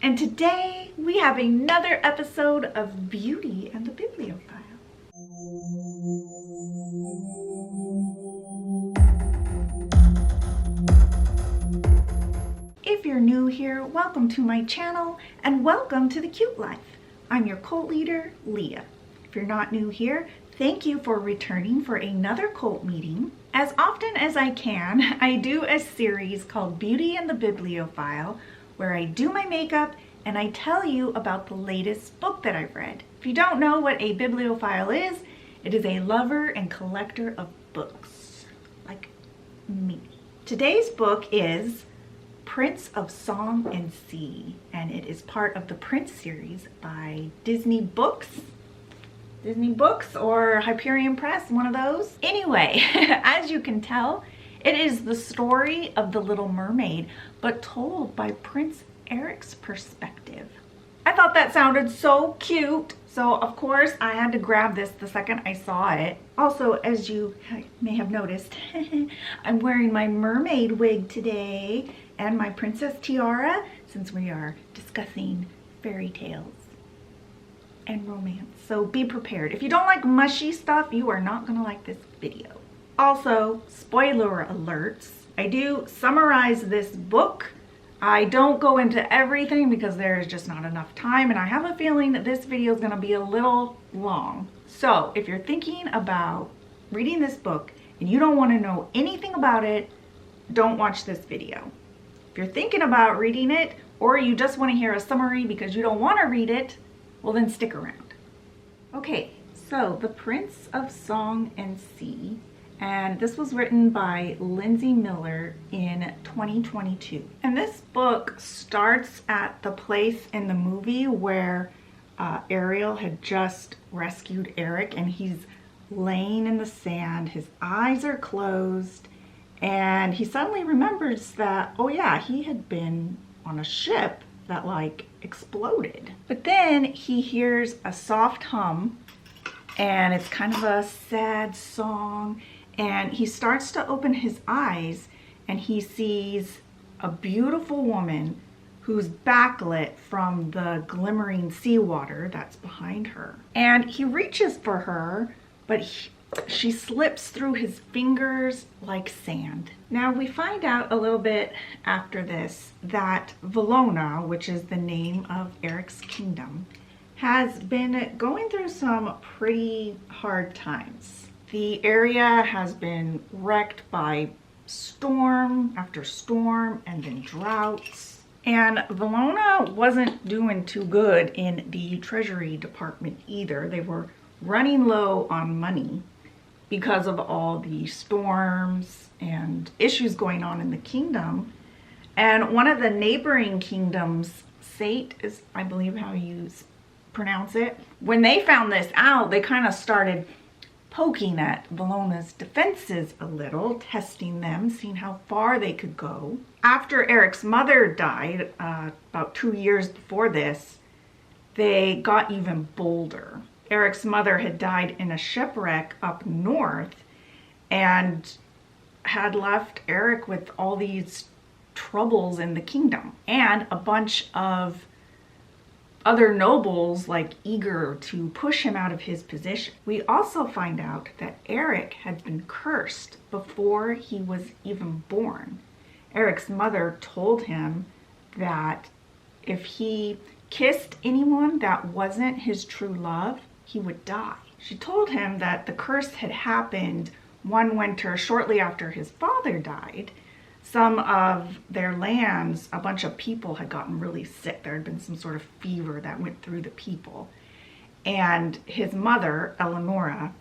And today we have another episode of Beauty and the Bibliophile. If you're new here, welcome to my channel and welcome to The Cute Life. I'm your cult leader, Leah. If you're not new here, thank you for returning for another cult meeting. As often as I can, I do a series called Beauty and the Bibliophile, where I do my makeup and I tell you about the latest book that I've read. If you don't know what a bibliophile is, it is a lover and collector of books, like me. Today's book is Prince of Song and Sea, and it is part of the Prince series by Disney Books or Hyperion Press, one of those. Anyway, as you can tell, it is the story of the Little Mermaid, but told by Prince Eric's perspective. I thought that sounded so cute, so of course I had to grab this the second I saw it. Also, as you may have noticed, I'm wearing my mermaid wig today and my princess tiara, since we are discussing fairy tales and romance. So be prepared. If you don't like mushy stuff, you are not gonna like this video. Also, spoiler alerts, I do summarize this book. I don't go into everything because there's just not enough time, and I have a feeling that this video is gonna be a little long. So if you're thinking about reading this book and you don't wanna know anything about it, don't watch this video. If you're thinking about reading it, or you just wanna hear a summary because you don't wanna read it, well then stick around. Okay, so The Prince of Song and Sea, and this was written by Lindsey Miller in 2022. And this book starts at the place in the movie where Ariel had just rescued Eric, and he's laying in the sand, his eyes are closed, and he suddenly remembers that, oh yeah, he had been on a ship that like exploded. But then he hears a soft hum, and it's kind of a sad song, and he starts to open his eyes and he sees a beautiful woman who's backlit from the glimmering seawater that's behind her. And he reaches for her, but she slips through his fingers like sand. Now we find out a little bit after this that Valona, which is the name of Eric's kingdom, has been going through some pretty hard times. The area has been wrecked by storm after storm and then droughts. And Valona wasn't doing too good in the Treasury Department either. They were running low on money because of all the storms and issues going on in the kingdom. And one of the neighboring kingdoms, Sate is, I believe how you pronounce it, when they found this out, they kind of started poking at Valona's defenses a little, testing them, seeing how far they could go. After Eric's mother died, about 2 years before this, they got even bolder. Eric's mother had died in a shipwreck up north and had left Eric with all these troubles in the kingdom, and a bunch of other nobles like eager to push him out of his position. We also find out that Eric had been cursed before he was even born. Eric's mother told him that if he kissed anyone that wasn't his true love, he would die. She told him that the curse had happened one winter shortly after his father died. Some of their lands, a bunch of people had gotten really sick. There had been some sort of fever that went through the people. And his mother, Eleonora,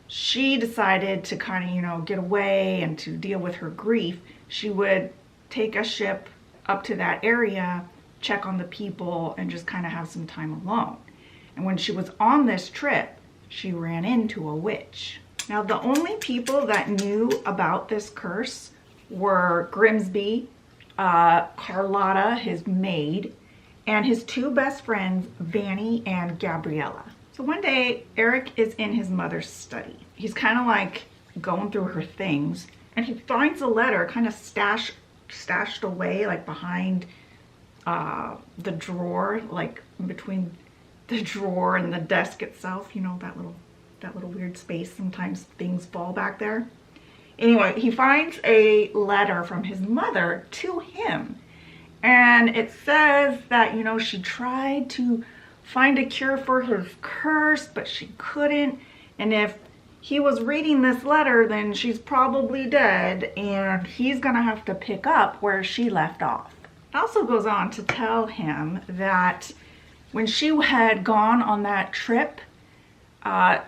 she decided to kind of, get away and to deal with her grief. She would take a ship up to that area, check on the people, and just kind of have some time alone. And when she was on this trip, she ran into a witch. Now, the only people that knew about this curse were Grimsby, Carlotta, his maid, and his two best friends, Vanny and Gabriella. So one day, Eric is in his mother's study. He's kind of like going through her things, and he finds a letter kind of stashed away like behind the drawer, like between the drawer and the desk itself, you know, that little weird space. Sometimes things fall back there. Anyway, he finds a letter from his mother to him. And it says that, you know, she tried to find a cure for his curse, but she couldn't. And if he was reading this letter, then she's probably dead, and he's gonna have to pick up where she left off. It also goes on to tell him that when she had gone on that trip,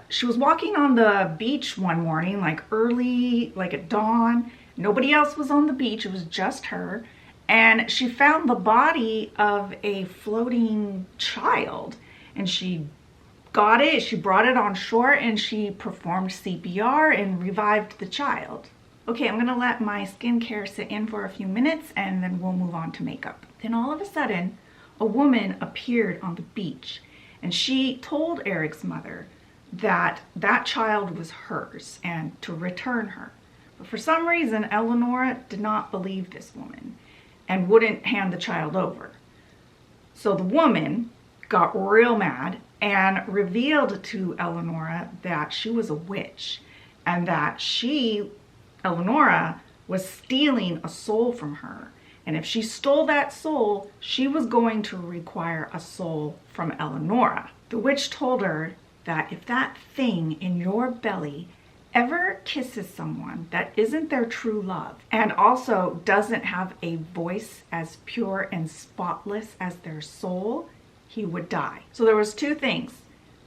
she was walking on the beach one morning, like early, like at dawn. Nobody else was on the beach, it was just her. And she found the body of a floating child, and she got it, she brought it on shore, and she performed CPR and revived the child. Okay, I'm gonna let my skincare sit in for a few minutes, and then we'll move on to makeup. Then all of a sudden, a woman appeared on the beach, and she told Eric's mother that that child was hers and to return her. But for some reason, Eleonora did not believe this woman and wouldn't hand the child over. So the woman got real mad and revealed to Eleonora that she was a witch and that she, Eleonora, was stealing a soul from her. And if she stole that soul, she was going to require a soul from Eleonora. The witch told her that if that thing in your belly ever kisses someone that isn't their true love and also doesn't have a voice as pure and spotless as their soul, he would die. So there was two things.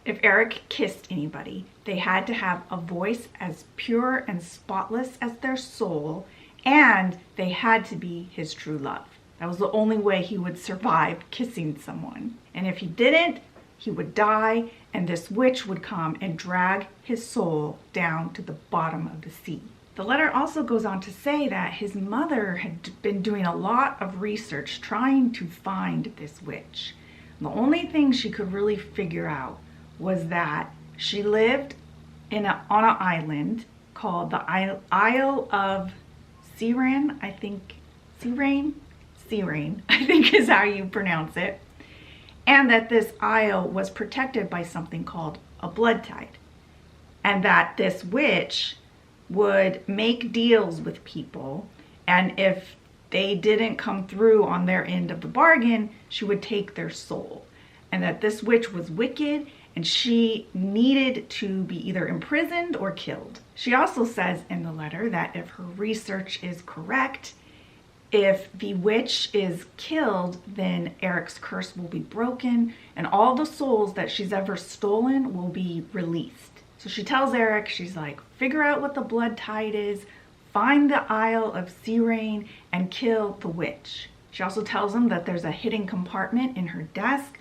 If Eric kissed anybody, they had to have a voice as pure and spotless as their soul, and they had to be his true love. That was the only way he would survive kissing someone. And if he didn't, he would die, and this witch would come and drag his soul down to the bottom of the sea. The letter also goes on to say that his mother had been doing a lot of research trying to find this witch. And the only thing she could really figure out was that she lived on an island called the Isle of Siren, I think. Siren, I think is how you pronounce it. And that this isle was protected by something called a blood tide. And that this witch would make deals with people, and if they didn't come through on their end of the bargain, she would take their soul. And that this witch was wicked, and she needed to be either imprisoned or killed. She also says in the letter that if her research is correct, if the witch is killed, then Eric's curse will be broken and all the souls that she's ever stolen will be released. So she tells Eric, she's like, figure out what the blood tide is, find the Isle of Siren, and kill the witch. She also tells him that there's a hidden compartment in her desk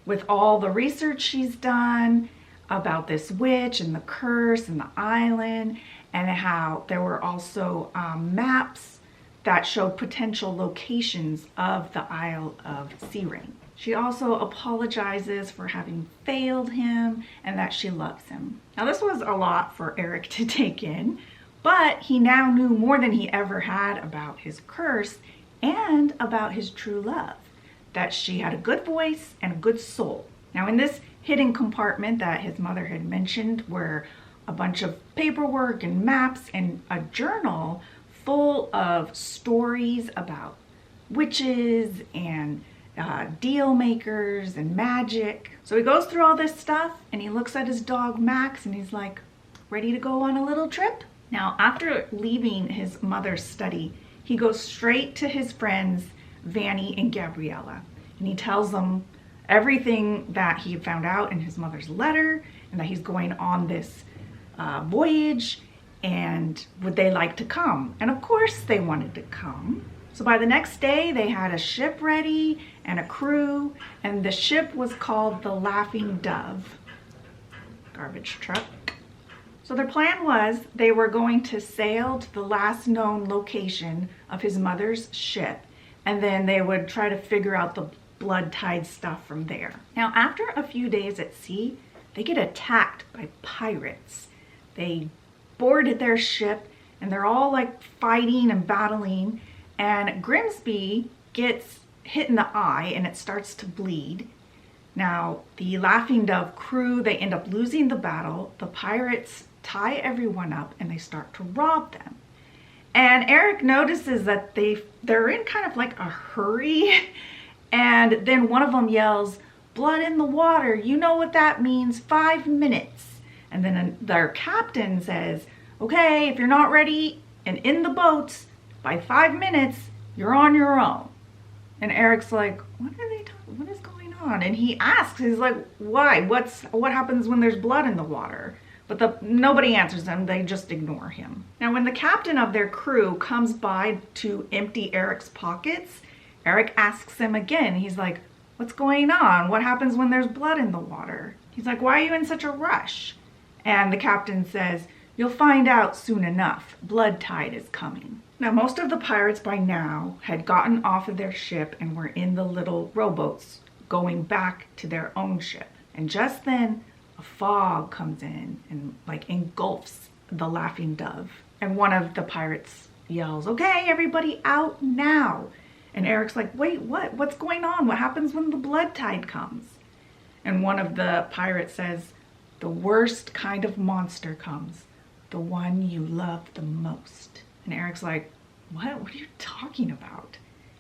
with all the research she's done about this witch and the curse and the island, and how there were also maps that showed potential locations of the Isle of Siren. She also apologizes for having failed him and that she loves him. Now this was a lot for Eric to take in, but he now knew more than he ever had about his curse and about his true love, that she had a good voice and a good soul. Now in this hidden compartment that his mother had mentioned were a bunch of paperwork and maps and a journal full of stories about witches and deal makers and magic. So he goes through all this stuff and he looks at his dog Max and he's like, ready to go on a little trip? Now after leaving his mother's study, he goes straight to his friends Vanny and Gabriella, and he tells them everything that he had found out in his mother's letter and that he's going on this voyage, and would they like to come? And of course they wanted to come. So by the next day they had a ship ready and a crew, and the ship was called the Laughing Dove. Garbage truck. So their plan was they were going to sail to the last known location of his mother's ship, and then they would try to figure out the blood tide stuff from there. Now after a few days at sea, they get attacked by pirates. They boarded their ship and they're all like fighting and battling, and Grimsby gets hit in the eye and it starts to bleed. Now, the Laughing Dove crew, they end up losing the battle. The pirates tie everyone up and they start to rob them. And Eric notices that they're in kind of like a hurry. And then one of them yells, "Blood in the water, you know what that means, 5 minutes." And then their captain says, "Okay, if you're not ready and in the boats by 5 minutes, you're on your own." And Eric's like, what are they talking, what is going on? And he asks, he's like, why? What happens when there's blood in the water? But nobody answers him, they just ignore him. Now when the captain of their crew comes by to empty Eric's pockets, Eric asks him again, he's like, what's going on? What happens when there's blood in the water? He's like, why are you in such a rush? And the captain says, you'll find out soon enough. Blood tide is coming. Now, most of the pirates by now had gotten off of their ship and were in the little rowboats going back to their own ship. And just then, a fog comes in and like engulfs the Laughing Dove. And one of the pirates yells, "Okay, everybody out now." And Eric's like, wait, what? What's going on? What happens when the blood tide comes? And one of the pirates says, "The worst kind of monster comes, the one you love the most." And Eric's like, what? What are you talking about?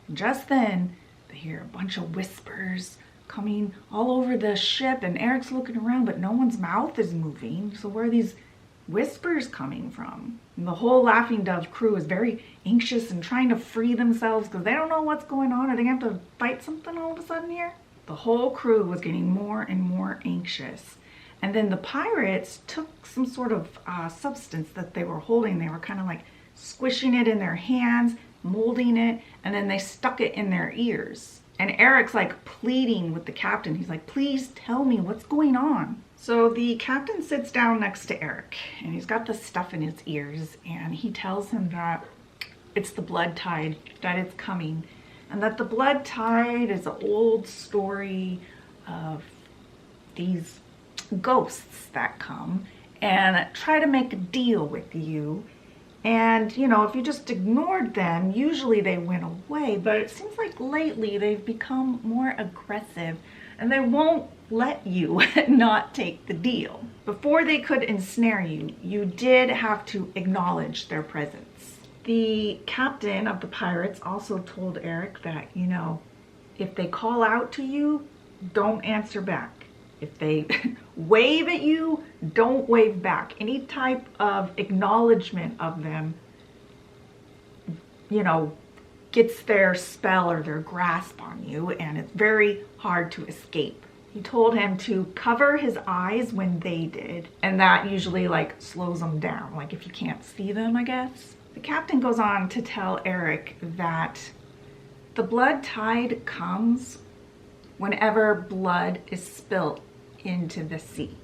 And just then, they hear a bunch of whispers coming all over the ship, and Eric's looking around, but no one's mouth is moving. So where are these whispers coming from? And the whole Laughing Dove crew is very anxious and trying to free themselves because they don't know what's going on. Are they going to have to fight something all of a sudden here? The whole crew was getting more and more anxious. And then the pirates took some sort of substance that they were holding. They were kind of like squishing it in their hands, molding it, and then they stuck it in their ears. And Eric's like pleading with the captain. He's like, please tell me what's going on. So the captain sits down next to Eric and he's got the stuff in his ears and he tells him that it's the blood tide, that it's coming, and that the blood tide is an old story of these ghosts that come and try to make a deal with you. And, you know, if you just ignored them, usually they went away. But it seems like lately they've become more aggressive and they won't let you not take the deal. Before they could ensnare you, you did have to acknowledge their presence. The captain of the pirates also told Eric that, you know, if they call out to you, don't answer back. If they wave at you, don't wave back. Any type of acknowledgement of them, you know, gets their spell or their grasp on you, and it's very hard to escape. He told him to cover his eyes when they did, and that usually like slows them down, like if you can't see them, I guess. The captain goes on to tell Eric that the blood tide comes whenever blood is spilt into the sea.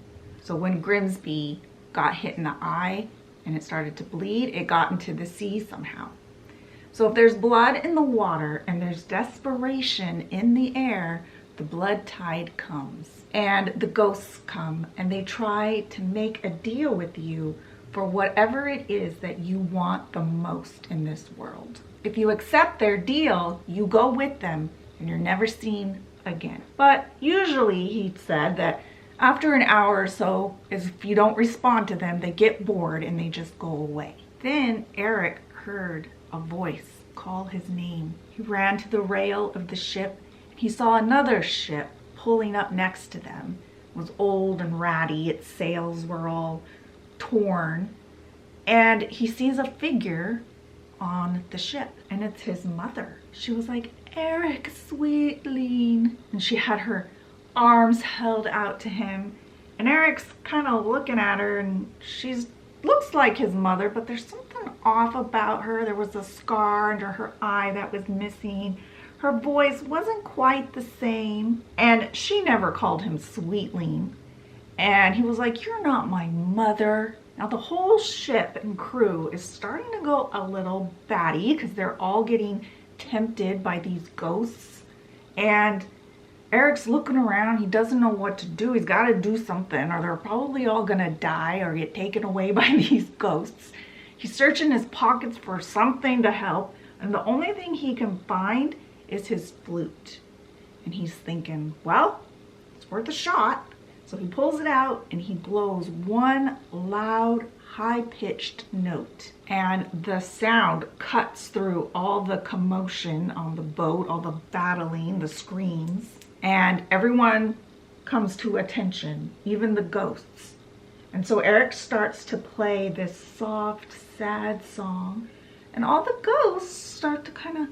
So when Grimsby got hit in the eye and it started to bleed, it got into the sea somehow. So if there's blood in the water and there's desperation in the air, the blood tide comes and the ghosts come and they try to make a deal with you for whatever it is that you want the most in this world. If you accept their deal, you go with them and you're never seen again. But usually he said that after an hour or so, if you don't respond to them, they get bored and they just go away. Then Eric heard a voice call his name. He ran to the rail of the ship. He saw another ship pulling up next to them. It was old and ratty. Its sails were all torn. And he sees a figure on the ship, and it's his mother. She was like, "Eric, sweetling." And she had her arms held out to him. And Eric's kind of looking at her, and she looks like his mother, but there's something off about her. There was a scar under her eye that was missing. Her voice wasn't quite the same. And she never called him sweetling. And he was like, "You're not my mother." Now the whole ship and crew is starting to go a little batty because they're all getting tempted by these ghosts. And Eric's looking around. He doesn't know what to do. He's got to do something, or they're probably all gonna die or get taken away by these ghosts. He's searching his pockets for something to help, and the only thing he can find is his flute. And he's thinking, well, it's worth a shot. So he pulls it out and he blows one loud, high-pitched note. And the sound cuts through all the commotion on the boat, all the battling, the screams. And everyone comes to attention, even the ghosts. And so Eric starts to play this soft, sad song. And all the ghosts start to kind of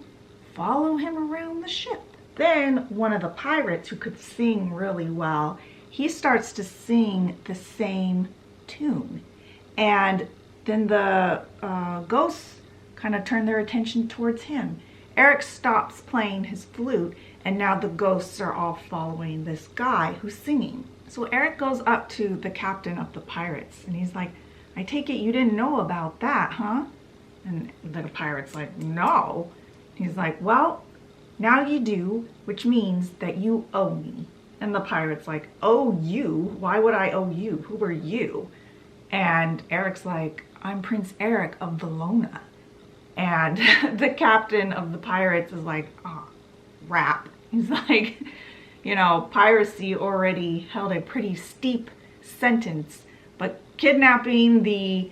follow him around the ship. Then one of the pirates, who could sing really well, he starts to sing the same tune. And then the ghosts kind of turn their attention towards him. Eric stops playing his flute, and now the ghosts are all following this guy who's singing. So Eric goes up to the captain of the pirates, and he's like, I take it you didn't know about that, huh? And the pirate's like, no. He's like, well, now you do, which means that you owe me. And the pirate's like, owe you? Why would I owe you? Who are you? And Eric's like, I'm Prince Eric of Valona. And the captain of the pirates is like, oh, rap. He's like, you know, piracy already held a pretty steep sentence, but kidnapping the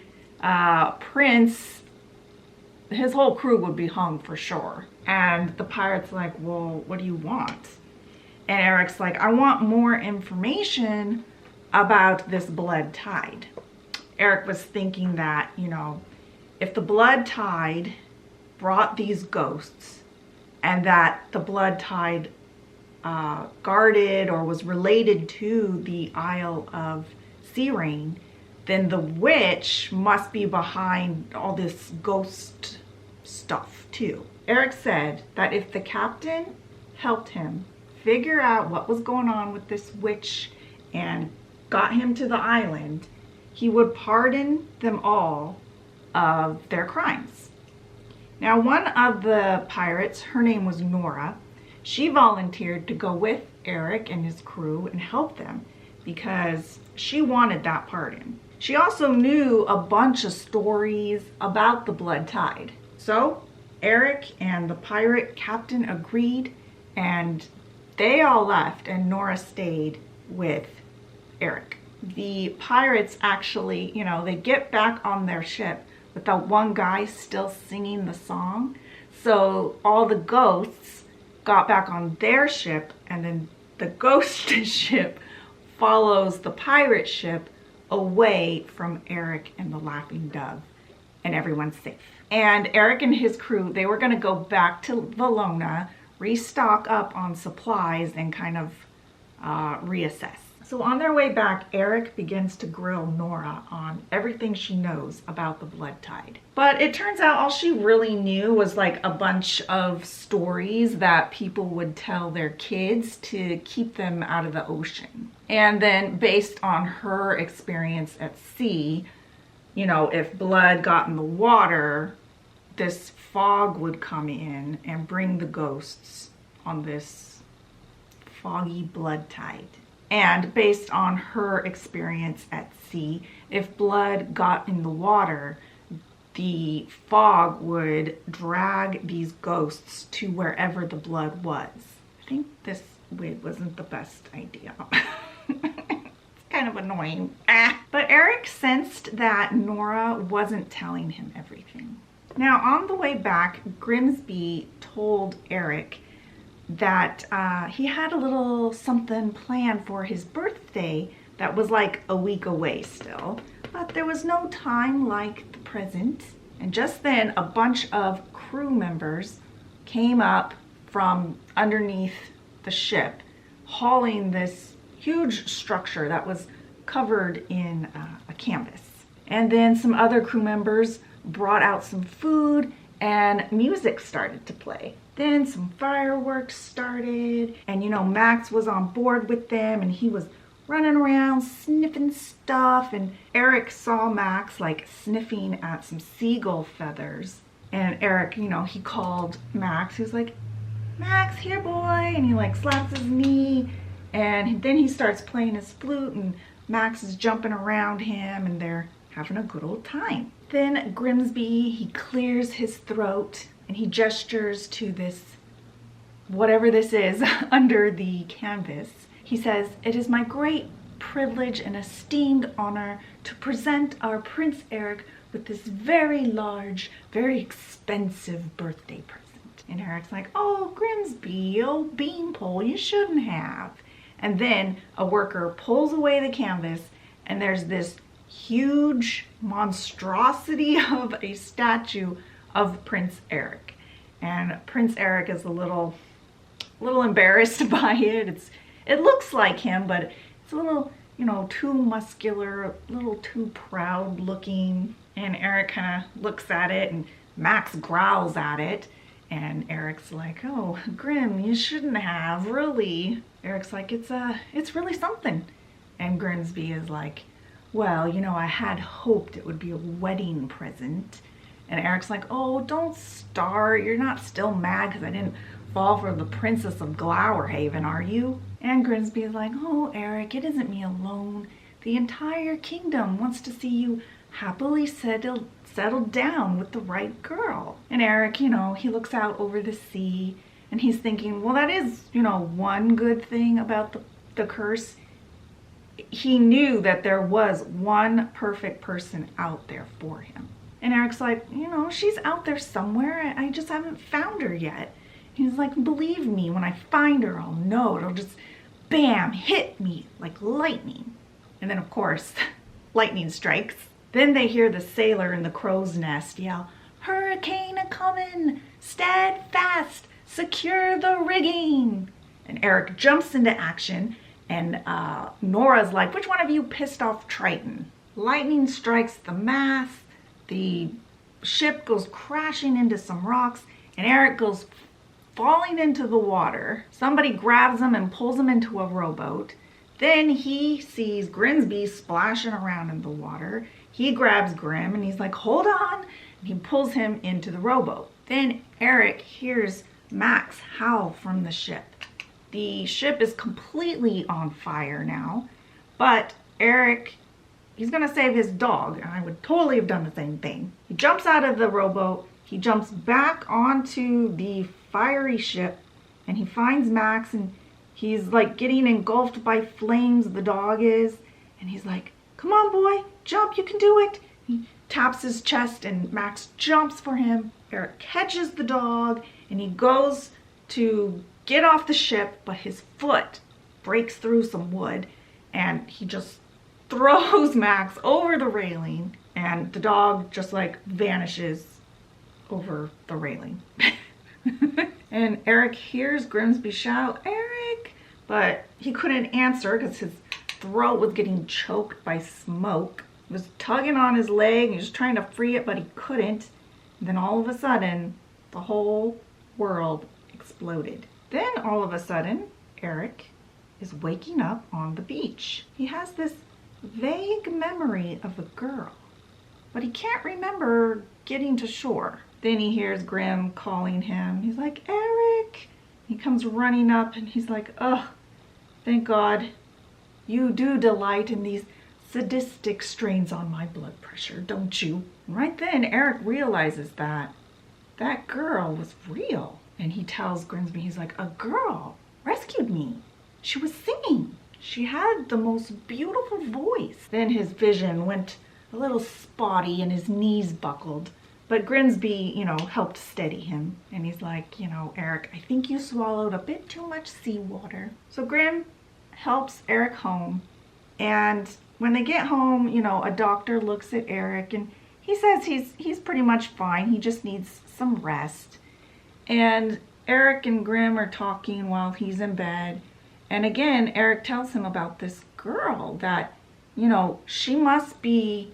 prince, his whole crew would be hung for sure. And the pirate's like, well, what do you want? And Eric's like, I want more information about this blood tide. Eric was thinking that, you know, if the blood tide brought these ghosts and that the blood tide guarded or was related to the Isle of Sea Rain, then the witch must be behind all this ghost stuff too. Eric said that if the captain helped him figure out what was going on with this witch and got him to the island, he would pardon them all of their crimes. Now, one of the pirates, her name was Nora, she volunteered to go with Eric and his crew and help them because she wanted that pardon. She also knew a bunch of stories about the blood tide. So Eric and the pirate captain agreed, and they all left and Nora stayed with Eric. The pirates actually, you know, they get back on their ship with that one guy still singing the song. So all the ghosts got back on their ship, and then the ghost ship follows the pirate ship away from Eric and the Laughing Dove, and everyone's safe. And Eric and his crew, they were going to go back to Valona, restock up on supplies, and kind of reassess. So on their way back, Eric begins to grill Nora on everything she knows about the blood tide. But it turns out all she really knew was like a bunch of stories that people would tell their kids to keep them out of the ocean. And then based on her experience at sea, you know, if blood got in the water, this fog would come in and bring the ghosts on this foggy blood tide. And based on her experience at sea, if blood got in the water, the fog would drag these ghosts to wherever the blood was. I think this wig wasn't the best idea. It's kind of annoying. But Eric sensed that Nora wasn't telling him everything. Now, on the way back, Grimsby told Eric that he had a little something planned for his birthday that was like a week away still, but there was no time like the present. And just then a bunch of crew members came up from underneath the ship hauling this huge structure that was covered in a canvas. And then some other crew members brought out some food and music started to play. Then some fireworks started, and you know, Max was on board with them, and he was running around sniffing stuff, and Eric saw Max like sniffing at some seagull feathers. And Eric, you know, he called Max. He was like, Max, here boy, and he like slaps his knee, and then he starts playing his flute, and Max is jumping around him, and they're having a good old time. Then Grimsby, he clears his throat and he gestures to this whatever this is under the canvas. He says, "It is my great privilege and esteemed honor to present our Prince Eric with this very large, very expensive birthday present." And Eric's like, "Oh, Grimsby, oh beanpole, you shouldn't have." And then a worker pulls away the canvas and there's this huge monstrosity of a statue of Prince Eric. And Prince Eric is a little embarrassed by it. It looks like him, but it's a little, too muscular, a little too proud looking. And Eric kind of looks at it and Max growls at it. And Eric's like, "Oh, Grim, you shouldn't have, really." Eric's like, it's really something. And Grimsby is like, "Well, I had hoped it would be a wedding present." And Eric's like, "Oh, don't start. You're not still mad because I didn't fall for the Princess of Glowerhaven, are you?" And Grimsby is like, "Oh, Eric, it isn't me alone. The entire kingdom wants to see you happily settled down with the right girl." And Eric, he looks out over the sea and he's thinking, well, that is, one good thing about the curse. He knew that there was one perfect person out there for him. And Eric's like, she's out there somewhere. I just haven't found her yet. He's like, "Believe me, when I find her, I'll know. It'll just, bam, hit me like lightning." And then, of course, lightning strikes. Then they hear the sailor in the crow's nest yell, "Hurricane a-comin', steadfast, secure the rigging." And Eric jumps into action, and Nora's like, "Which one of you pissed off Triton?" Lightning strikes the mast, the ship goes crashing into some rocks, and Eric goes falling into the water. Somebody grabs him and pulls him into a rowboat. Then he sees Grimsby splashing around in the water. He grabs Grim and he's like, "Hold on." And he pulls him into the rowboat. Then Eric hears Max howl from the ship. The ship is completely on fire now, but Eric, he's gonna save his dog, and I would totally have done the same thing. He jumps out of the rowboat, he jumps back onto the fiery ship, and he finds Max, and he's like getting engulfed by flames, the dog is, and he's like, "Come on, boy, jump, you can do it." He taps his chest and Max jumps for him. Eric catches the dog and he goes to get off the ship, but his foot breaks through some wood and he just throws Max over the railing, and the dog just like vanishes over the railing. And Eric hears Grimsby shout, "Eric!" But he couldn't answer because his throat was getting choked by smoke. He was tugging on his leg, he was trying to free it, but he couldn't. And then all of a sudden, the whole world exploded. Then all of a sudden, Eric is waking up on the beach. He has this vague memory of a girl, but he can't remember getting to shore. Then he hears Grim calling him. He's like, "Eric!" He comes running up and he's like, "Oh, thank God. You do delight in these sadistic strains on my blood pressure, don't you?" And right then, Eric realizes that that girl was real. And he tells Grimsby, he's like, "A girl rescued me. She was singing. She had the most beautiful voice." Then his vision went a little spotty and his knees buckled. But Grimsby, helped steady him. And he's like, "Eric, I think you swallowed a bit too much seawater." So Grim helps Eric home. And when they get home, a doctor looks at Eric and he says he's pretty much fine. He just needs some rest. And Eric and Grim are talking while he's in bed. And again, Eric tells him about this girl that, she must be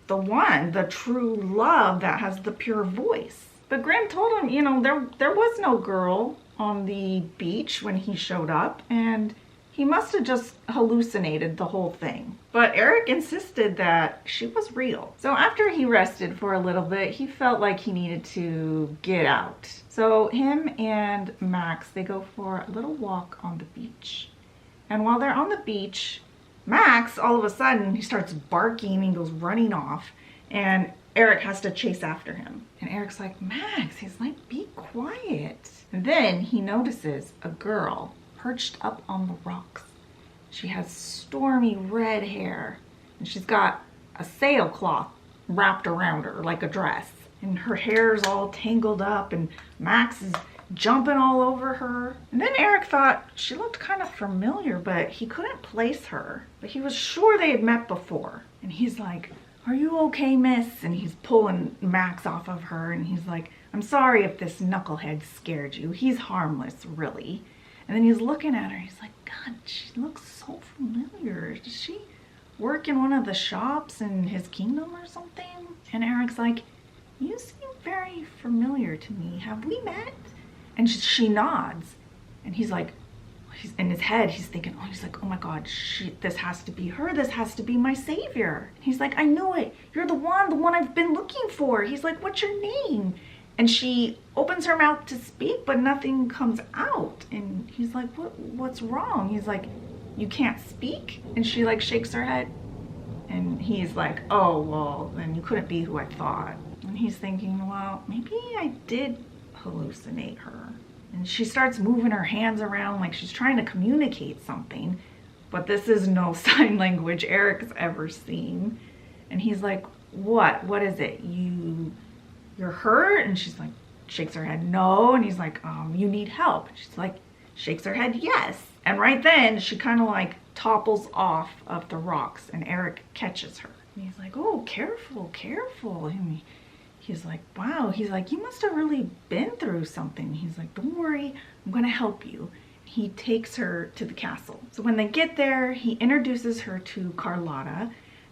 the one, the true love that has the pure voice. But Grim told him, there was no girl on the beach when he showed up, and he must have just hallucinated the whole thing. But Eric insisted that she was real. So after he rested for a little bit, he felt like he needed to get out. So him and Max, they go for a little walk on the beach. And while they're on the beach, Max, all of a sudden, he starts barking and goes running off. And Eric has to chase after him. And Eric's like, Max, he's like, be quiet. And then he notices a girl perched up on the rocks. She has stormy red hair, and she's got a sailcloth wrapped around her like a dress. And her hair's all tangled up, and Max is jumping all over her. And then Eric thought she looked kind of familiar, but he couldn't place her. But he was sure they had met before. And he's like, are you okay, miss? And he's pulling Max off of her, and he's like, I'm sorry if this knucklehead scared you. He's harmless, really. And then he's looking at her, he's like, God, she looks so familiar. Does she work in one of the shops in his kingdom or something? And Eric's like, you seem very familiar to me. Have we met? And she nods. And he's like, he's in his head, he's thinking, he's like, oh my God, this has to be her. This has to be my savior. And he's like, I knew it. You're the one I've been looking for. He's like, what's your name? And she opens her mouth to speak, but nothing comes out. And he's like, what's wrong? He's like, you can't speak? And she like shakes her head. And he's like, oh, well, then you couldn't be who I thought. And he's thinking, well, maybe I did hallucinate her. And she starts moving her hands around like she's trying to communicate something. But this is no sign language Eric's ever seen. And he's like, what? What is it? You're hurt? And she's like, shakes her head, no. And he's like, you need help. And she's like, shakes her head, yes. And right then she kind of like topples off of the rocks, and Eric catches her. And he's like, oh, careful, careful. And he's like, wow. He's like, you must have really been through something. He's like, don't worry, I'm gonna help you. He takes her to the castle. So when they get there, he introduces her to Carlotta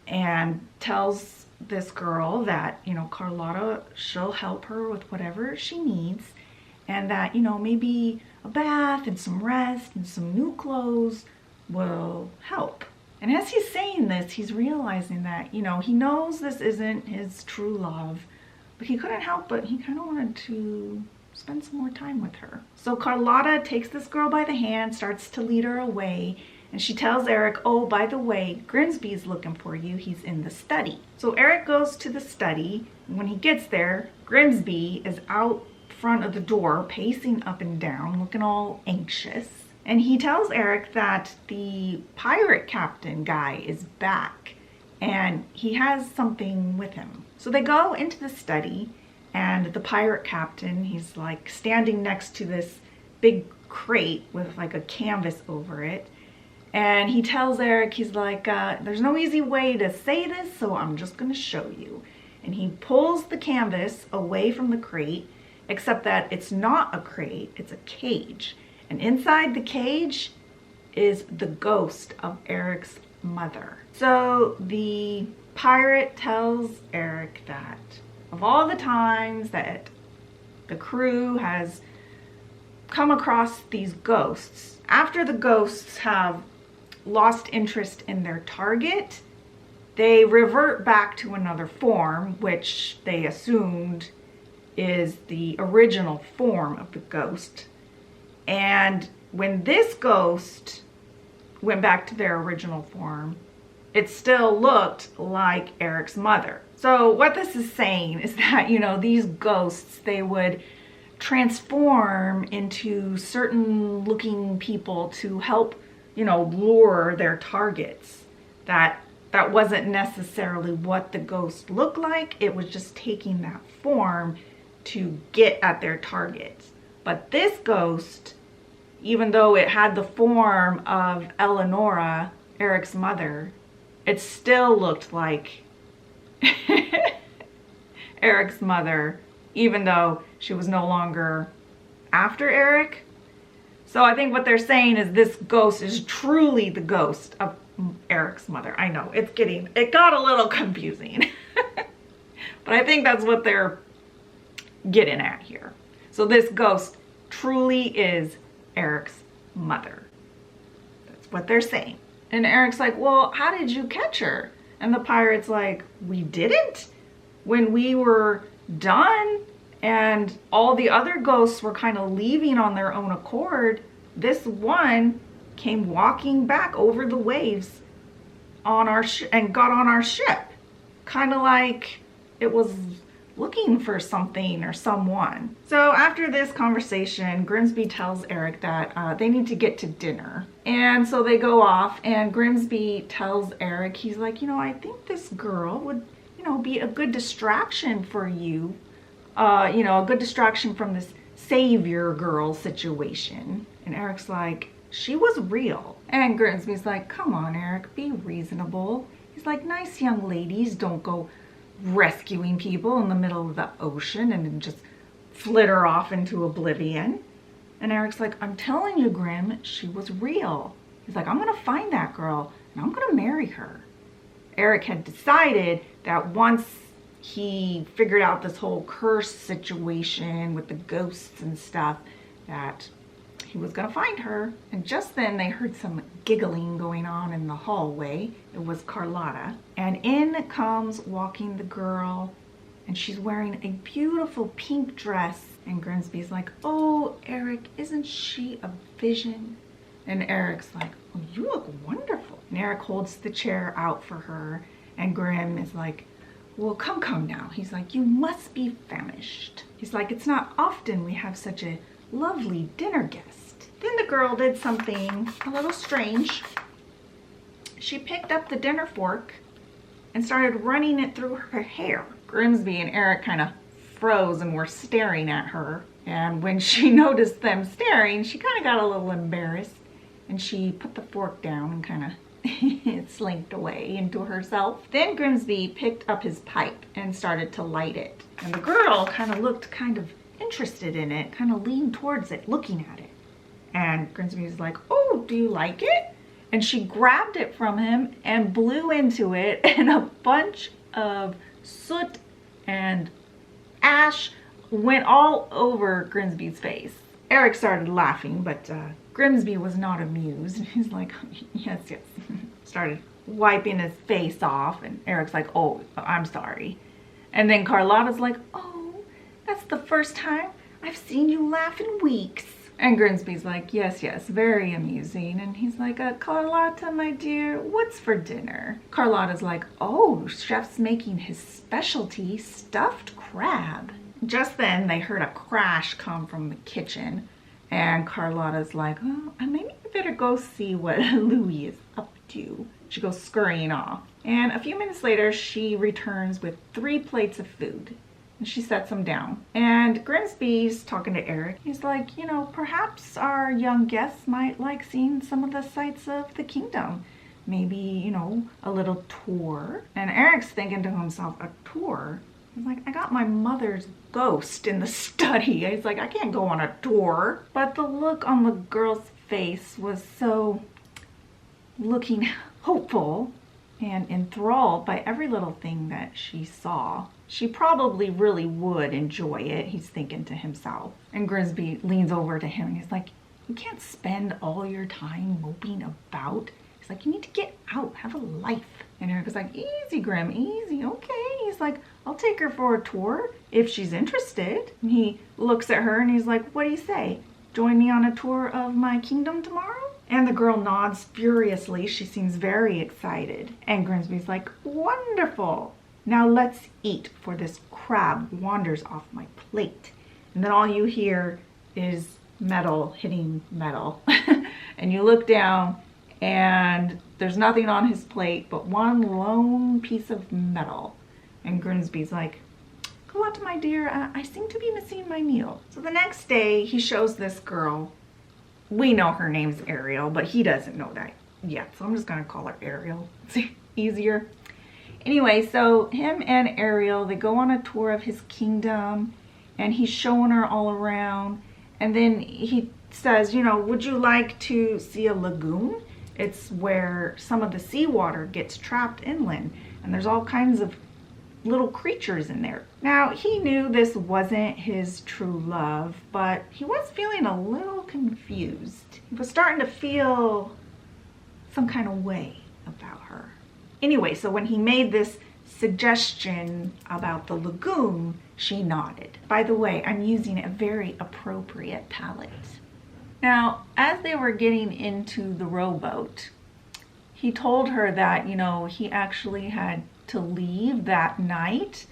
and tells this girl that, you know, Carlotta, she'll help her with whatever she needs, and that, you know, maybe a bath and some rest and some new clothes will help. And as he's saying this, he's realizing that, you know, he knows this isn't his true love, but he couldn't help but he kind of wanted to spend some more time with her. So Carlotta takes this girl by the hand, starts to lead her away, and she tells Eric, oh, by the way, Grimsby's looking for you. He's in the study. So Eric goes to the study, and when he gets there, Grimsby is out front of the door, pacing up and down, looking all anxious. And he tells Eric that the pirate captain guy is back, and he has something with him. So they go into the study, and the pirate captain, he's like standing next to this big crate with like a canvas over it. And he tells Eric, he's like, there's no easy way to say this, so I'm just gonna show you. And he pulls the canvas away from the crate, except that it's not a crate, it's a cage. And inside the cage is the ghost of Eric's mother. So the pirate tells Eric that of all the times that the crew has come across these ghosts, after the ghosts have lost interest in their target, they revert back to another form, which they assumed is the original form of the ghost. And when this ghost went back to their original form, it still looked like Eric's mother. So what this is saying is that, you know, these ghosts, they would transform into certain looking people to help, you know, lure their targets. That wasn't necessarily what the ghost looked like. It was just taking that form to get at their targets. But this ghost, even though it had the form of Eleonora, Eric's mother, it still looked like Eric's mother, even though she was no longer after Eric. So I think what they're saying is this ghost is truly the ghost of Eric's mother. I know, it got a little confusing. But I think that's what they're getting at here. So this ghost truly is Eric's mother. That's what they're saying. And Eric's like, well, how did you catch her? And the pirate's like, we didn't. When we were done and all the other ghosts were kind of leaving on their own accord, this one came walking back over the waves on our and got on our ship. Kind of like it was looking for something or someone. So after this conversation, Grimsby tells Eric that they need to get to dinner. And so they go off, and Grimsby tells Eric, he's like, I think this girl would, be a good distraction for you. A good distraction from this savior girl situation. And Eric's like, she was real. And Grimsby's like, come on, Eric, be reasonable. He's like, nice young ladies don't go rescuing people in the middle of the ocean and then just flitter off into oblivion. And Eric's like, I'm telling you, Grim, she was real. He's like, I'm gonna find that girl and I'm gonna marry her. Eric had decided that once he figured out this whole curse situation with the ghosts and stuff, that he was gonna find her. And just then they heard some giggling going on in the hallway. It was Carlotta. And in comes walking the girl, and she's wearing a beautiful pink dress. And Grimsby's like, oh, Eric, isn't she a vision? And Eric's like, oh, you look wonderful. And Eric holds the chair out for her, and Grim is like, well, come now. He's like, you must be famished. He's like, it's not often we have such a lovely dinner guest. Then the girl did something a little strange. She picked up the dinner fork and started running it through her hair. Grimsby and Eric kind of froze and were staring at her. And when she noticed them staring, she kind of got a little embarrassed, and she put the fork down and kind of it slinked away into herself. Then Grimsby picked up his pipe and started to light it. And the girl kind of looked kind of interested in it, kind of leaned towards it, looking at it. And Grimsby was like, oh, do you like it? And she grabbed it from him and blew into it, and a bunch of soot and ash went all over Grimsby's face. Eric started laughing, but Grimsby was not amused. He's like, yes. Started wiping his face off, and Eric's like, oh, I'm sorry. And then Carlotta's like, oh, that's the first time I've seen you laugh in weeks. And Grimsby's like, yes, very amusing. And he's like, Carlotta, my dear, what's for dinner? Carlotta's like, oh, chef's making his specialty stuffed crab. Just then they heard a crash come from the kitchen, and Carlotta's like, oh, maybe I better go see what Louis is up to. She goes scurrying off. And a few minutes later, she returns with 3 plates of food. And she sets them down. And Grimsby's talking to Eric. He's like, perhaps our young guests might like seeing some of the sights of the kingdom. Maybe, a little tour. And Eric's thinking to himself, a tour? He's like, I got my mother's ghost in the study. He's like, I can't go on a tour. But the look on the girl's face was so looking hopeful and enthralled by every little thing that she saw. She probably really would enjoy it, he's thinking to himself. And Grimsby leans over to him and he's like, you can't spend all your time moping about. He's like, you need to get out, have a life. And Eric was like, easy, Grim, easy, okay. He's like, I'll take her for a tour if she's interested. And he looks at her and he's like, what do you say? Join me on a tour of my kingdom tomorrow? And the girl nods furiously. She seems very excited. And Grimsby's like, wonderful. Now let's eat before this crab wanders off my plate. And then all you hear is metal hitting metal. And you look down and there's nothing on his plate but one lone piece of metal. And Grimsby's like, Carlotta, my dear, I seem to be missing my meal. So the next day he shows this girl. We know her name's Ariel, but he doesn't know that yet. So I'm just gonna call her Ariel. It's easier. Anyway, so him and Ariel, they go on a tour of his kingdom, and he's showing her all around. And then he says, would you like to see a lagoon? It's where some of the seawater gets trapped inland, and there's all kinds of little creatures in there. Now, he knew this wasn't his true love, but he was feeling a little confused. He was starting to feel some kind of way about her. Anyway, so when he made this suggestion about the lagoon, she nodded. By the way, I'm using a very appropriate palette. Now, as they were getting into the rowboat, he told her that, he actually had to leave that night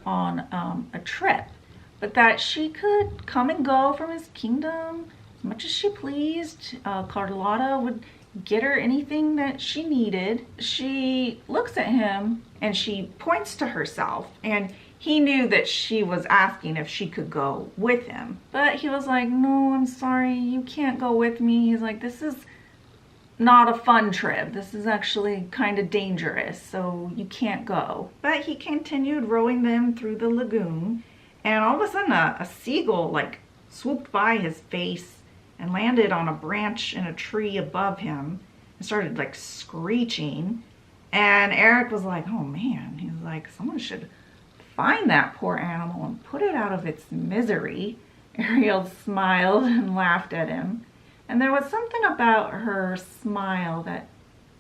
on a trip, but that she could come and go from his kingdom as much as she pleased. Carlotta would get her anything that she needed. She looks at him and she points to herself, and he knew that she was asking if she could go with him, but he was like, no, I'm sorry, you can't go with me. He's like, this is not a fun trip. This is actually kind of dangerous, so you can't go. But he continued rowing them through the lagoon, and all of a sudden a seagull like swooped by his face and landed on a branch in a tree above him and started like screeching. And Eric was like, oh man, he's like, someone should find that poor animal and put it out of its misery. Ariel smiled and laughed at him. And there was something about her smile that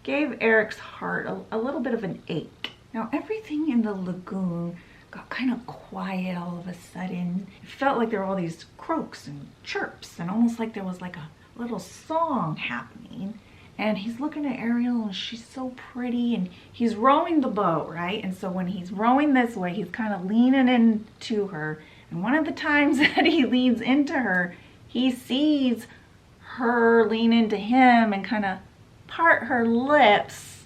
gave Eric's heart a little bit of an ache. Now everything in the lagoon got kind of quiet all of a sudden. It felt like there were all these croaks and chirps and almost like there was like a little song happening. And he's looking at Ariel and she's so pretty, and he's rowing the boat, right? And so when he's rowing this way, he's kind of leaning into her. And one of the times that he leans into her, he sees her lean into him and kind of part her lips.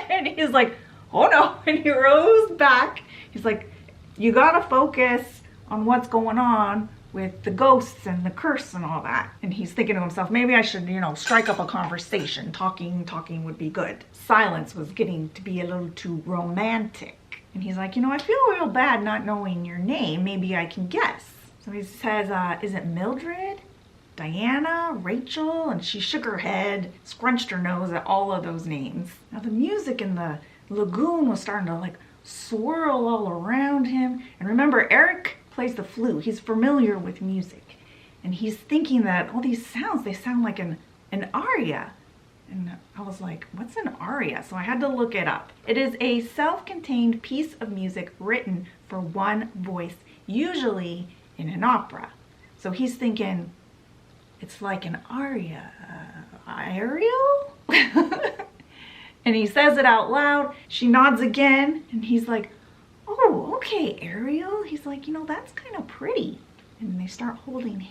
And he's like, oh no, and he rows back. He's like, you gotta focus on what's going on with the ghosts and the curse and all that. And he's thinking to himself, maybe I should, you know, strike up a conversation. Talking would be good. Silence was getting to be a little too romantic. And he's like, you know, I feel real bad not knowing your name. Maybe I can guess. So he says, is it Mildred? Diana? Rachel? And she shook her head, scrunched her nose at all of those names. Now the music in the lagoon was starting to like swirl all around him. And remember, Eric plays the flute. He's familiar with music. And he's thinking that all these sounds, they sound like an aria. And I was like, what's an aria? So I had to look it up. It is a self-contained piece of music written for one voice, usually in an opera. So he's thinking, it's like an aria. Ariel? And he says it out loud. She nods again, and he's like, oh, okay, Ariel. He's like, you know, that's kind of pretty. And they start holding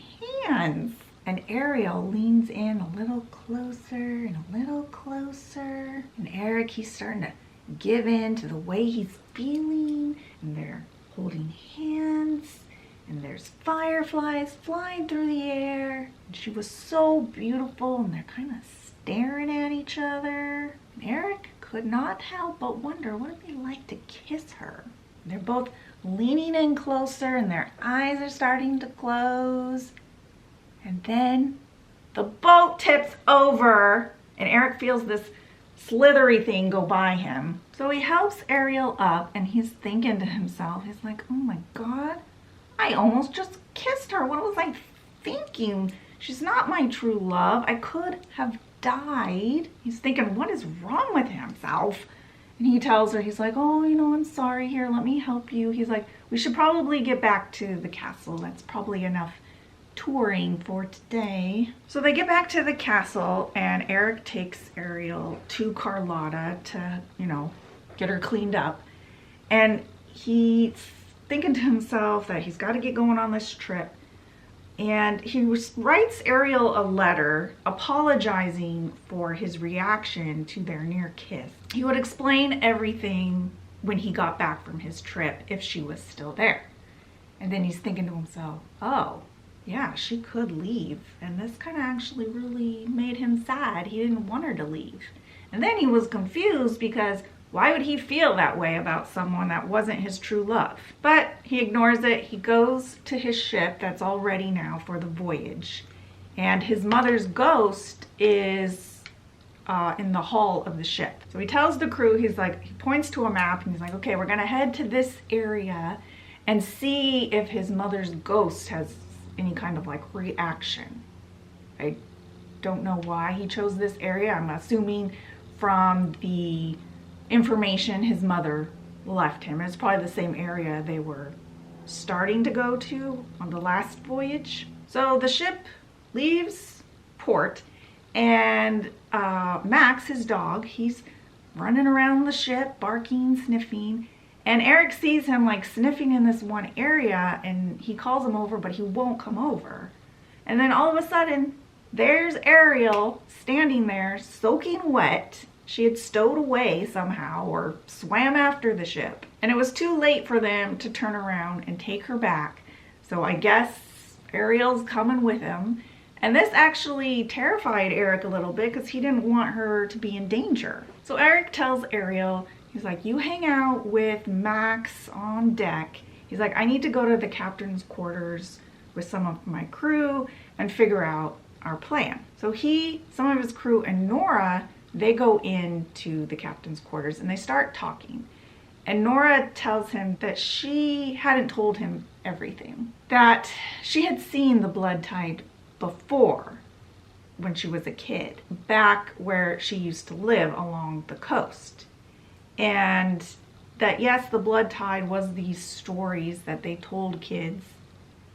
hands. And Ariel leans in a little closer and a little closer. And Eric, he's starting to give in to the way he's feeling. And they're holding hands. And there's fireflies flying through the air. And she was so beautiful, and they're kind of staring at each other. And Eric could not help but wonder what it'd be like to kiss her. They're both leaning in closer, and their eyes are starting to close. And then the boat tips over, and Eric feels this slithery thing go by him. So he helps Ariel up, and he's thinking to himself, he's like, oh my God, I almost just kissed her. What was I thinking? She's not my true love. I could have died. He's thinking, what is wrong with himself? And he tells her, he's like, oh, you know, I'm sorry. Here, let me help you. He's like, we should probably get back to the castle. That's probably enough touring for today. So they get back to the castle, and Eric takes Ariel to Carlotta to, you know, get her cleaned up. And he's thinking to himself that he's got to get going on this trip. And he writes Ariel a letter apologizing for his reaction to their near kiss. He would explain everything when he got back from his trip if she was still there. And then he's thinking to himself, oh, yeah, she could leave. And this kind of actually really made him sad. He didn't want her to leave. And then he was confused because why would he feel that way about someone that wasn't his true love? But he ignores it. He goes to his ship that's all ready now for the voyage. And his mother's ghost is in the hull of the ship. So he tells the crew, he's like, he points to a map and he's like, okay, we're gonna head to this area and see if his mother's ghost has any kind of like reaction. I don't know why he chose this area. I'm assuming from the information his mother left him. It's probably the same area they were starting to go to on the last voyage. So the ship leaves port, and Max, his dog, he's running around the ship, barking, sniffing, And Eric sees him like sniffing in this one area, and he calls him over, but he won't come over. And then all of a sudden, there's Ariel standing there soaking wet. She had stowed away somehow or swam after the ship. And it was too late for them to turn around and take her back. So I guess Ariel's coming with him. And this actually terrified Eric a little bit because he didn't want her to be in danger. So Eric tells Ariel, he's like, you hang out with Max on deck. He's like, I need to go to the captain's quarters with some of my crew and figure out our plan. So some of his crew and Nora, they go into the captain's quarters and they start talking. And Nora tells him that she hadn't told him everything. That she had seen the blood tide before when she was a kid, back where she used to live along the coast. And that yes, the blood tide was these stories that they told kids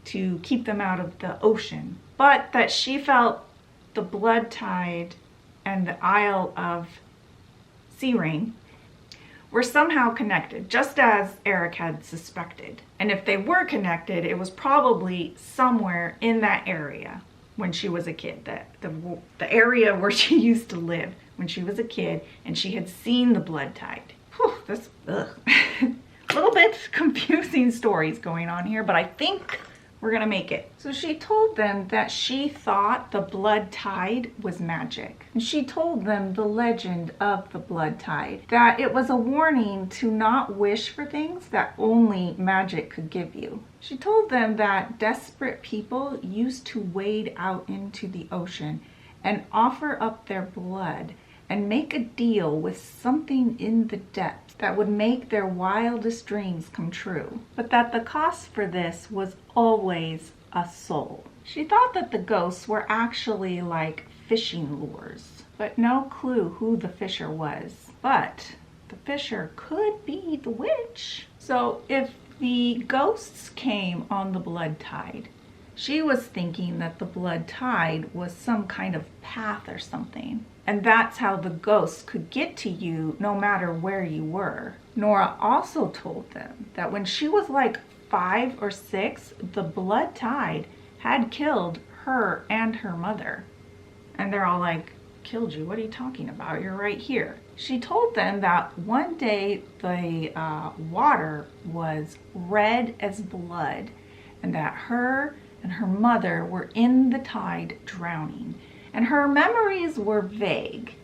to keep them out of the ocean, but that she felt the blood tide and the Isle of Sea Ring were somehow connected, just as Eric had suspected. And if they were connected, it was probably somewhere in that area when she was a kid, the area where she used to live when she was a kid, and she had seen the blood tide. Whew, a little bit confusing stories going on here, but I think we're gonna make it. So she told them that she thought the blood tide was magic. And she told them the legend of the blood tide, that it was a warning to not wish for things that only magic could give you. She told them that desperate people used to wade out into the ocean and offer up their blood and make a deal with something in the depths that would make their wildest dreams come true. But that the cost for this was always a soul. She thought that the ghosts were actually like fishing lures, but no clue who the fisher was. But the fisher could be the witch. So if the ghosts came on the blood tide, she was thinking that the blood tide was some kind of path or something. And that's how the ghosts could get to you no matter where you were. Nora also told them that when she was like 5 or 6, the blood tide had killed her and her mother. And they're all like, killed you? What are you talking about? You're right here. She told them that one day the water was red as blood, and that her and her mother were in the tide drowning. And her memories were vague,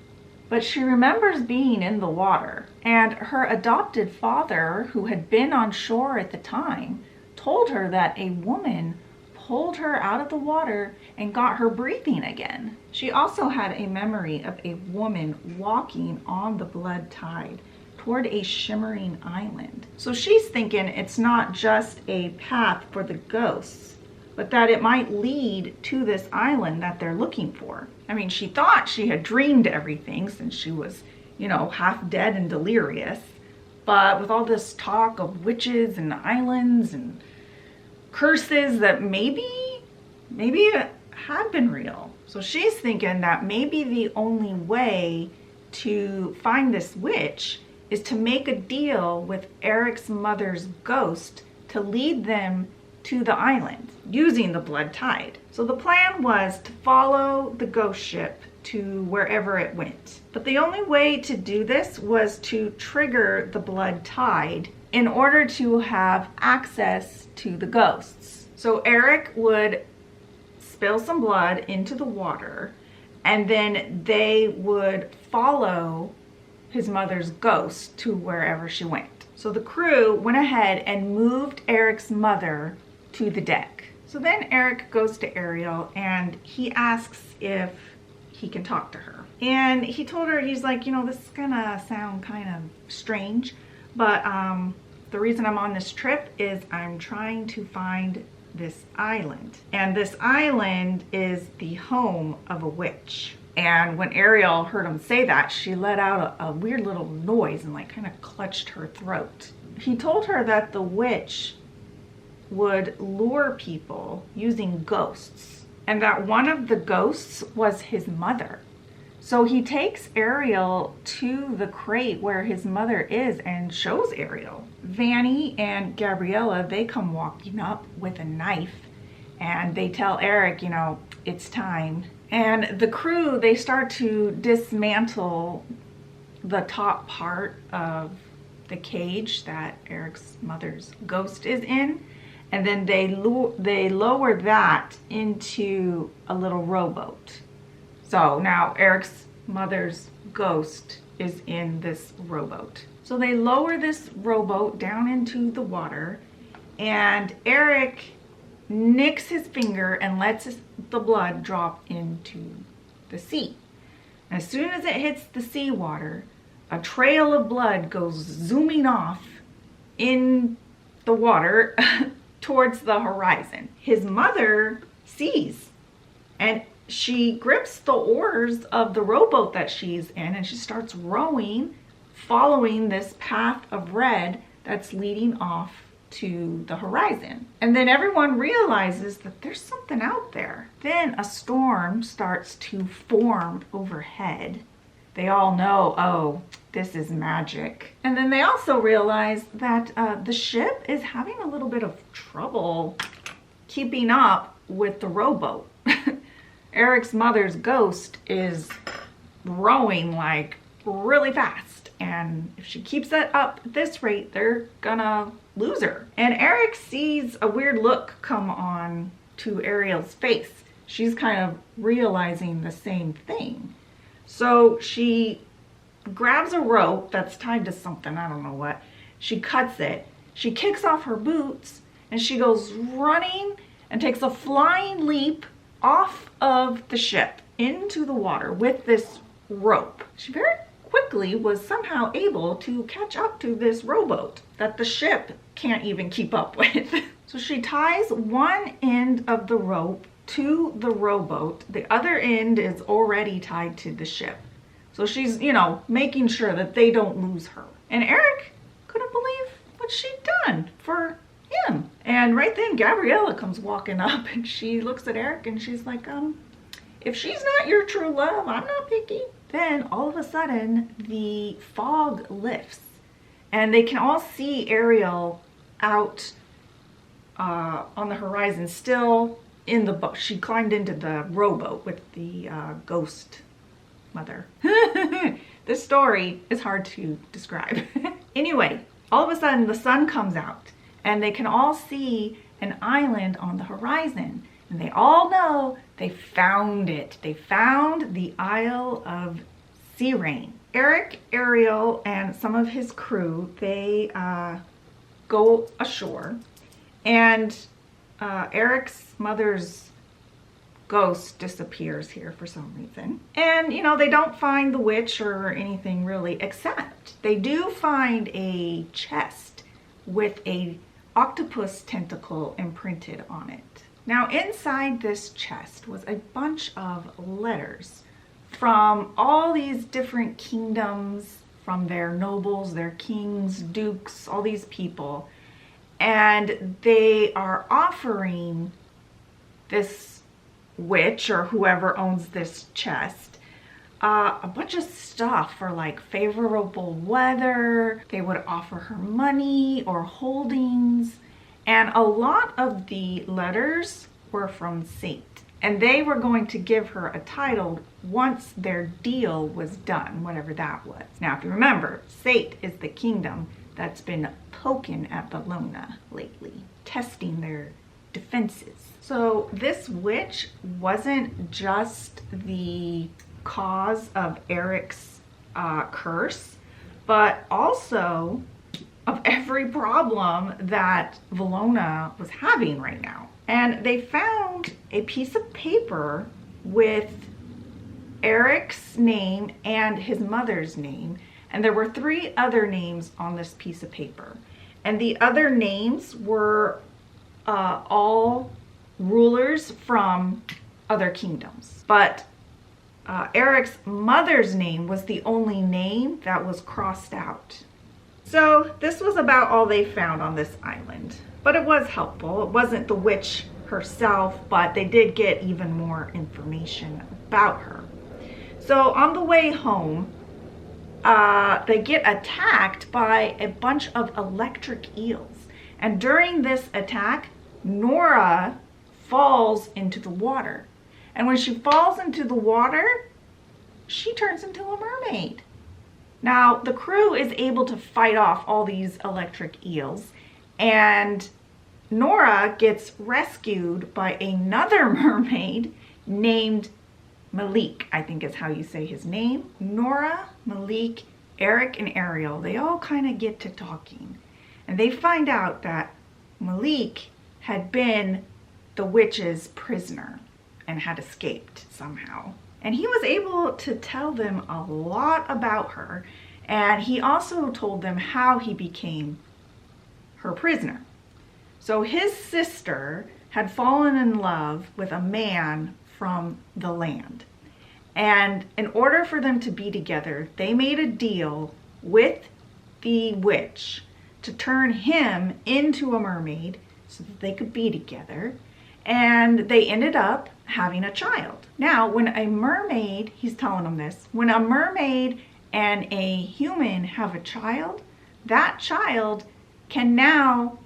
but she remembers being in the water. And her adopted father, who had been on shore at the time, told her that a woman pulled her out of the water and got her breathing again. She also had a memory of a woman walking on the blood tide toward a shimmering island. So she's thinking it's not just a path for the ghosts, but that it might lead to this island that they're looking for. I mean, she thought she had dreamed everything since she was, half dead and delirious. But with all this talk of witches and islands and curses, that maybe it had been real. So she's thinking that maybe the only way to find this witch is to make a deal with Eric's mother's ghost to lead them to the island using the blood tide. So the plan was to follow the ghost ship to wherever it went. But the only way to do this was to trigger the blood tide in order to have access to the ghosts. So Eric would spill some blood into the water, and then they would follow his mother's ghost to wherever she went. So the crew went ahead and moved Eric's mother to the deck. So then Eric goes to Ariel and he asks if he can talk to her. And he told her, he's like, this is gonna sound kind of strange, but the reason I'm on this trip is I'm trying to find this island. And this island is the home of a witch. And when Ariel heard him say that, she let out a weird little noise and like kind of clutched her throat. He told her that the witch would lure people using ghosts, and that one of the ghosts was his mother. So he takes Ariel to the crate where his mother is and shows Ariel. Vanny and Gabriella, they come walking up with a knife and they tell Eric, you know, it's time. And the crew, they start to dismantle the top part of the cage that Eric's mother's ghost is in. And then they lower that into a little rowboat. So now Eric's mother's ghost is in this rowboat. So they lower this rowboat down into the water, and Eric nicks his finger and lets the blood drop into the sea. As soon as it hits the seawater, a trail of blood goes zooming off in the water towards the horizon. His mother sees, and she grips the oars of the rowboat that she's in, and she starts rowing, following this path of red that's leading off to the horizon. And then everyone realizes that there's something out there. Then a storm starts to form overhead. They all know, oh, this is magic. And then they also realize that the ship is having a little bit of trouble keeping up with the rowboat. Eric's mother's ghost is rowing like really fast, and if she keeps it up at this rate, they're gonna lose her. And Eric sees a weird look come on to Ariel's face. She's kind of realizing the same thing. So she grabs a rope that's tied to something, I don't know what. She cuts it, she kicks off her boots, and she goes running and takes a flying leap off of the ship into the water with this rope. She very quickly was somehow able to catch up to this rowboat that the ship can't even keep up with. So she ties one end of the rope to the rowboat. The other end is already tied to the ship. So she's, you know, making sure that they don't lose her. And Eric couldn't believe what she'd done for him. And right then Gabriella comes walking up and she looks at Eric and she's like, if she's not your true love, I'm not picky. Then all of a sudden the fog lifts and they can all see Ariel out on the horizon, still in the boat. She climbed into the rowboat with the ghost mother. This story is hard to describe. Anyway, all of a sudden the sun comes out and they can all see an island on the horizon. And they all know they found it. They found the Isle of Sea Rain. Eric, Ariel, and some of his crew, they go ashore. And Eric's mother's ghost disappears here for some reason. And, you know, they don't find the witch or anything really, except they do find a chest with a octopus tentacle imprinted on it. Now inside this chest was a bunch of letters from all these different kingdoms, from their nobles, their kings, dukes, all these people. And they are offering this witch or whoever owns this chest a bunch of stuff for like favorable weather. They would offer her money or holdings. And a lot of the letters were from Saint. And they were going to give her a title once their deal was done, whatever that was. Now, if you remember, Saint is the kingdom that's been poking at Bologna lately, testing their defenses. So this witch wasn't just the cause of Eric's curse, but also of every problem that Bologna was having right now. And they found a piece of paper with Eric's name and his mother's name. And there were 3 other names on this piece of paper. And the other names were all rulers from other kingdoms. But Eric's mother's name was the only name that was crossed out. So this was about all they found on this island, but it was helpful. It wasn't the witch herself, but they did get even more information about her. So on the way home, they get attacked by a bunch of electric eels. And during this attack, Nora falls into the water. And when she falls into the water, she turns into a mermaid. Now, the crew is able to fight off all these electric eels, and Nora gets rescued by another mermaid named Malik, I think is how you say his name. Nora, Malik, Eric, and Ariel, they all kind of get to talking. And they find out that Malik had been the witch's prisoner and had escaped somehow. And he was able to tell them a lot about her. And he also told them how he became her prisoner. So his sister had fallen in love with a man from the land. And in order for them to be together, they made a deal with the witch to turn him into a mermaid so that they could be together. And they ended up having a child. Now, when a mermaid, he's telling them this, when a mermaid and a human have a child, that child can now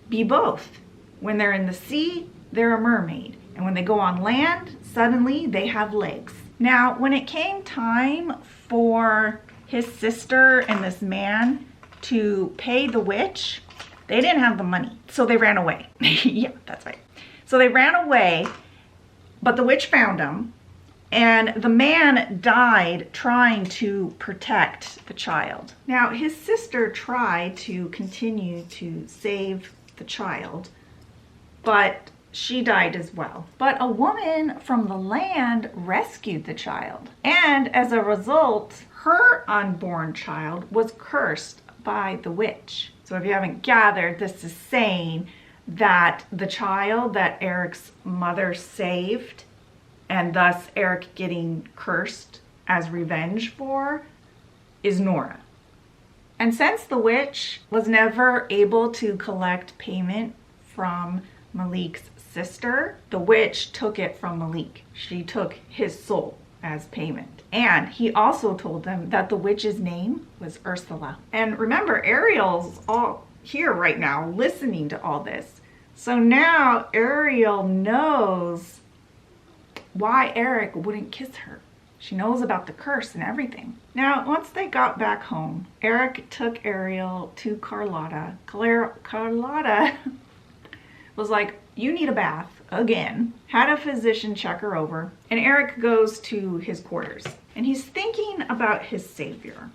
be both. When they're in the sea, they're a mermaid. And when they go on land, suddenly they have legs. Now, when it came time for his sister and this man to pay the witch, they didn't have the money. So they ran away. Yeah, that's right. So they ran away, but the witch found them. And the man died trying to protect the child. Now, his sister tried to continue to save the child, but she died as well. But a woman from the land rescued the child. And as a result, her unborn child was cursed by the witch. So if you haven't gathered, this is saying that the child that Eric's mother saved, and thus Eric getting cursed as revenge for, is Nora. And since the witch was never able to collect payment from Malik's sister, the witch took it from Malik. She took his soul as payment. And he also told them that the witch's name was Ursula. And remember, Ariel's all here right now listening to all this. So now Ariel knows why Eric wouldn't kiss her. She knows about the curse and everything. Now, once they got back home, Eric took Ariel to Carlotta. Carlotta was like, you need a bath again. Had a physician check her over. And Eric goes to his quarters. And he's thinking about his savior.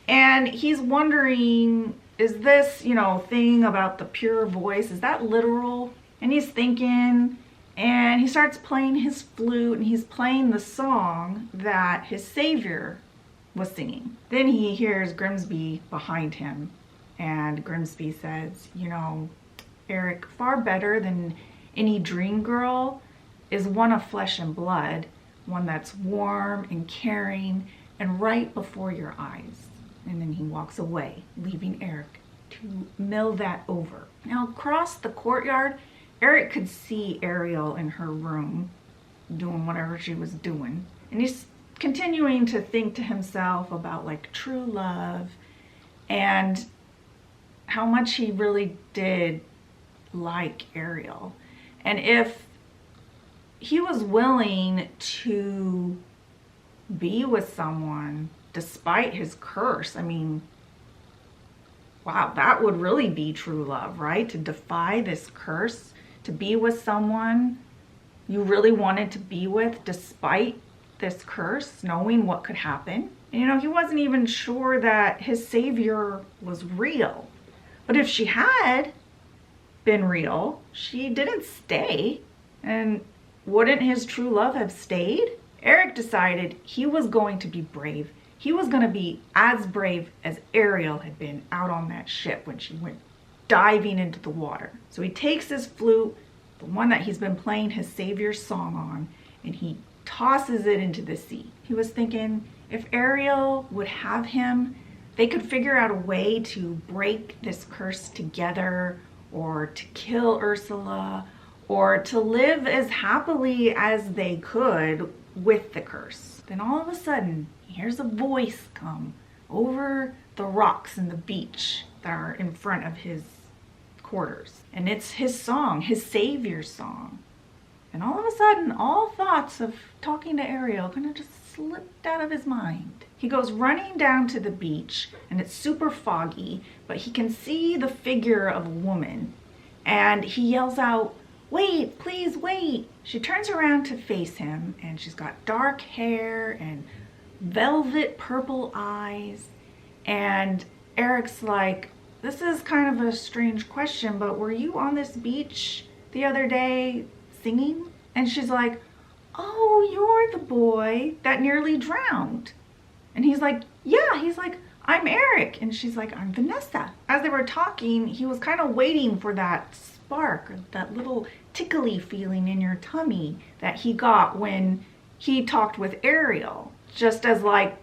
And he's wondering, is this, thing about the pure voice, is that literal? And he's thinking, and he starts playing his flute, and he's playing the song that his savior was singing. Then he hears Grimsby behind him, and Grimsby says, Eric, far better than any dream girl is one of flesh and blood, one that's warm and caring and right before your eyes. And then he walks away, leaving Eric to mill that over. Now, across the courtyard, Eric could see Ariel in her room doing whatever she was doing. And he's continuing to think to himself about true love and how much he really did like Ariel. And if he was willing to be with someone despite his curse, wow, that would really be true love, right? To defy this curse, to be with someone you really wanted to be with despite this curse, knowing what could happen. And, he wasn't even sure that his savior was real. But if she had been real, she didn't stay. And wouldn't his true love have stayed? Eric decided he was going to be brave. He was going to be as brave as Ariel had been out on that ship when she went diving into the water. So he takes his flute, the one that he's been playing his savior's song on, and he tosses it into the sea. He was thinking if Ariel would have him, they could figure out a way to break this curse together, or to kill Ursula, or to live as happily as they could with the curse. Then all of a sudden, he hears a voice come over the rocks and the beach that are in front of his quarters. And it's his song, his savior's song. And all of a sudden, all thoughts of talking to Ariel kind of just slipped out of his mind. He goes running down to the beach, and it's super foggy, but he can see the figure of a woman. And he yells out, "Wait, please wait." She turns around to face him, and she's got dark hair and velvet purple eyes. And Eric's like, "This is kind of a strange question, but were you on this beach the other day singing?" And she's like, "Oh, you're the boy that nearly drowned." And he's like, "Yeah." He's like, "I'm Eric." And she's like, "I'm Vanessa." As they were talking, he was kind of waiting for that spark, or that little tickly feeling in your tummy that he got when he talked with Ariel, just as like,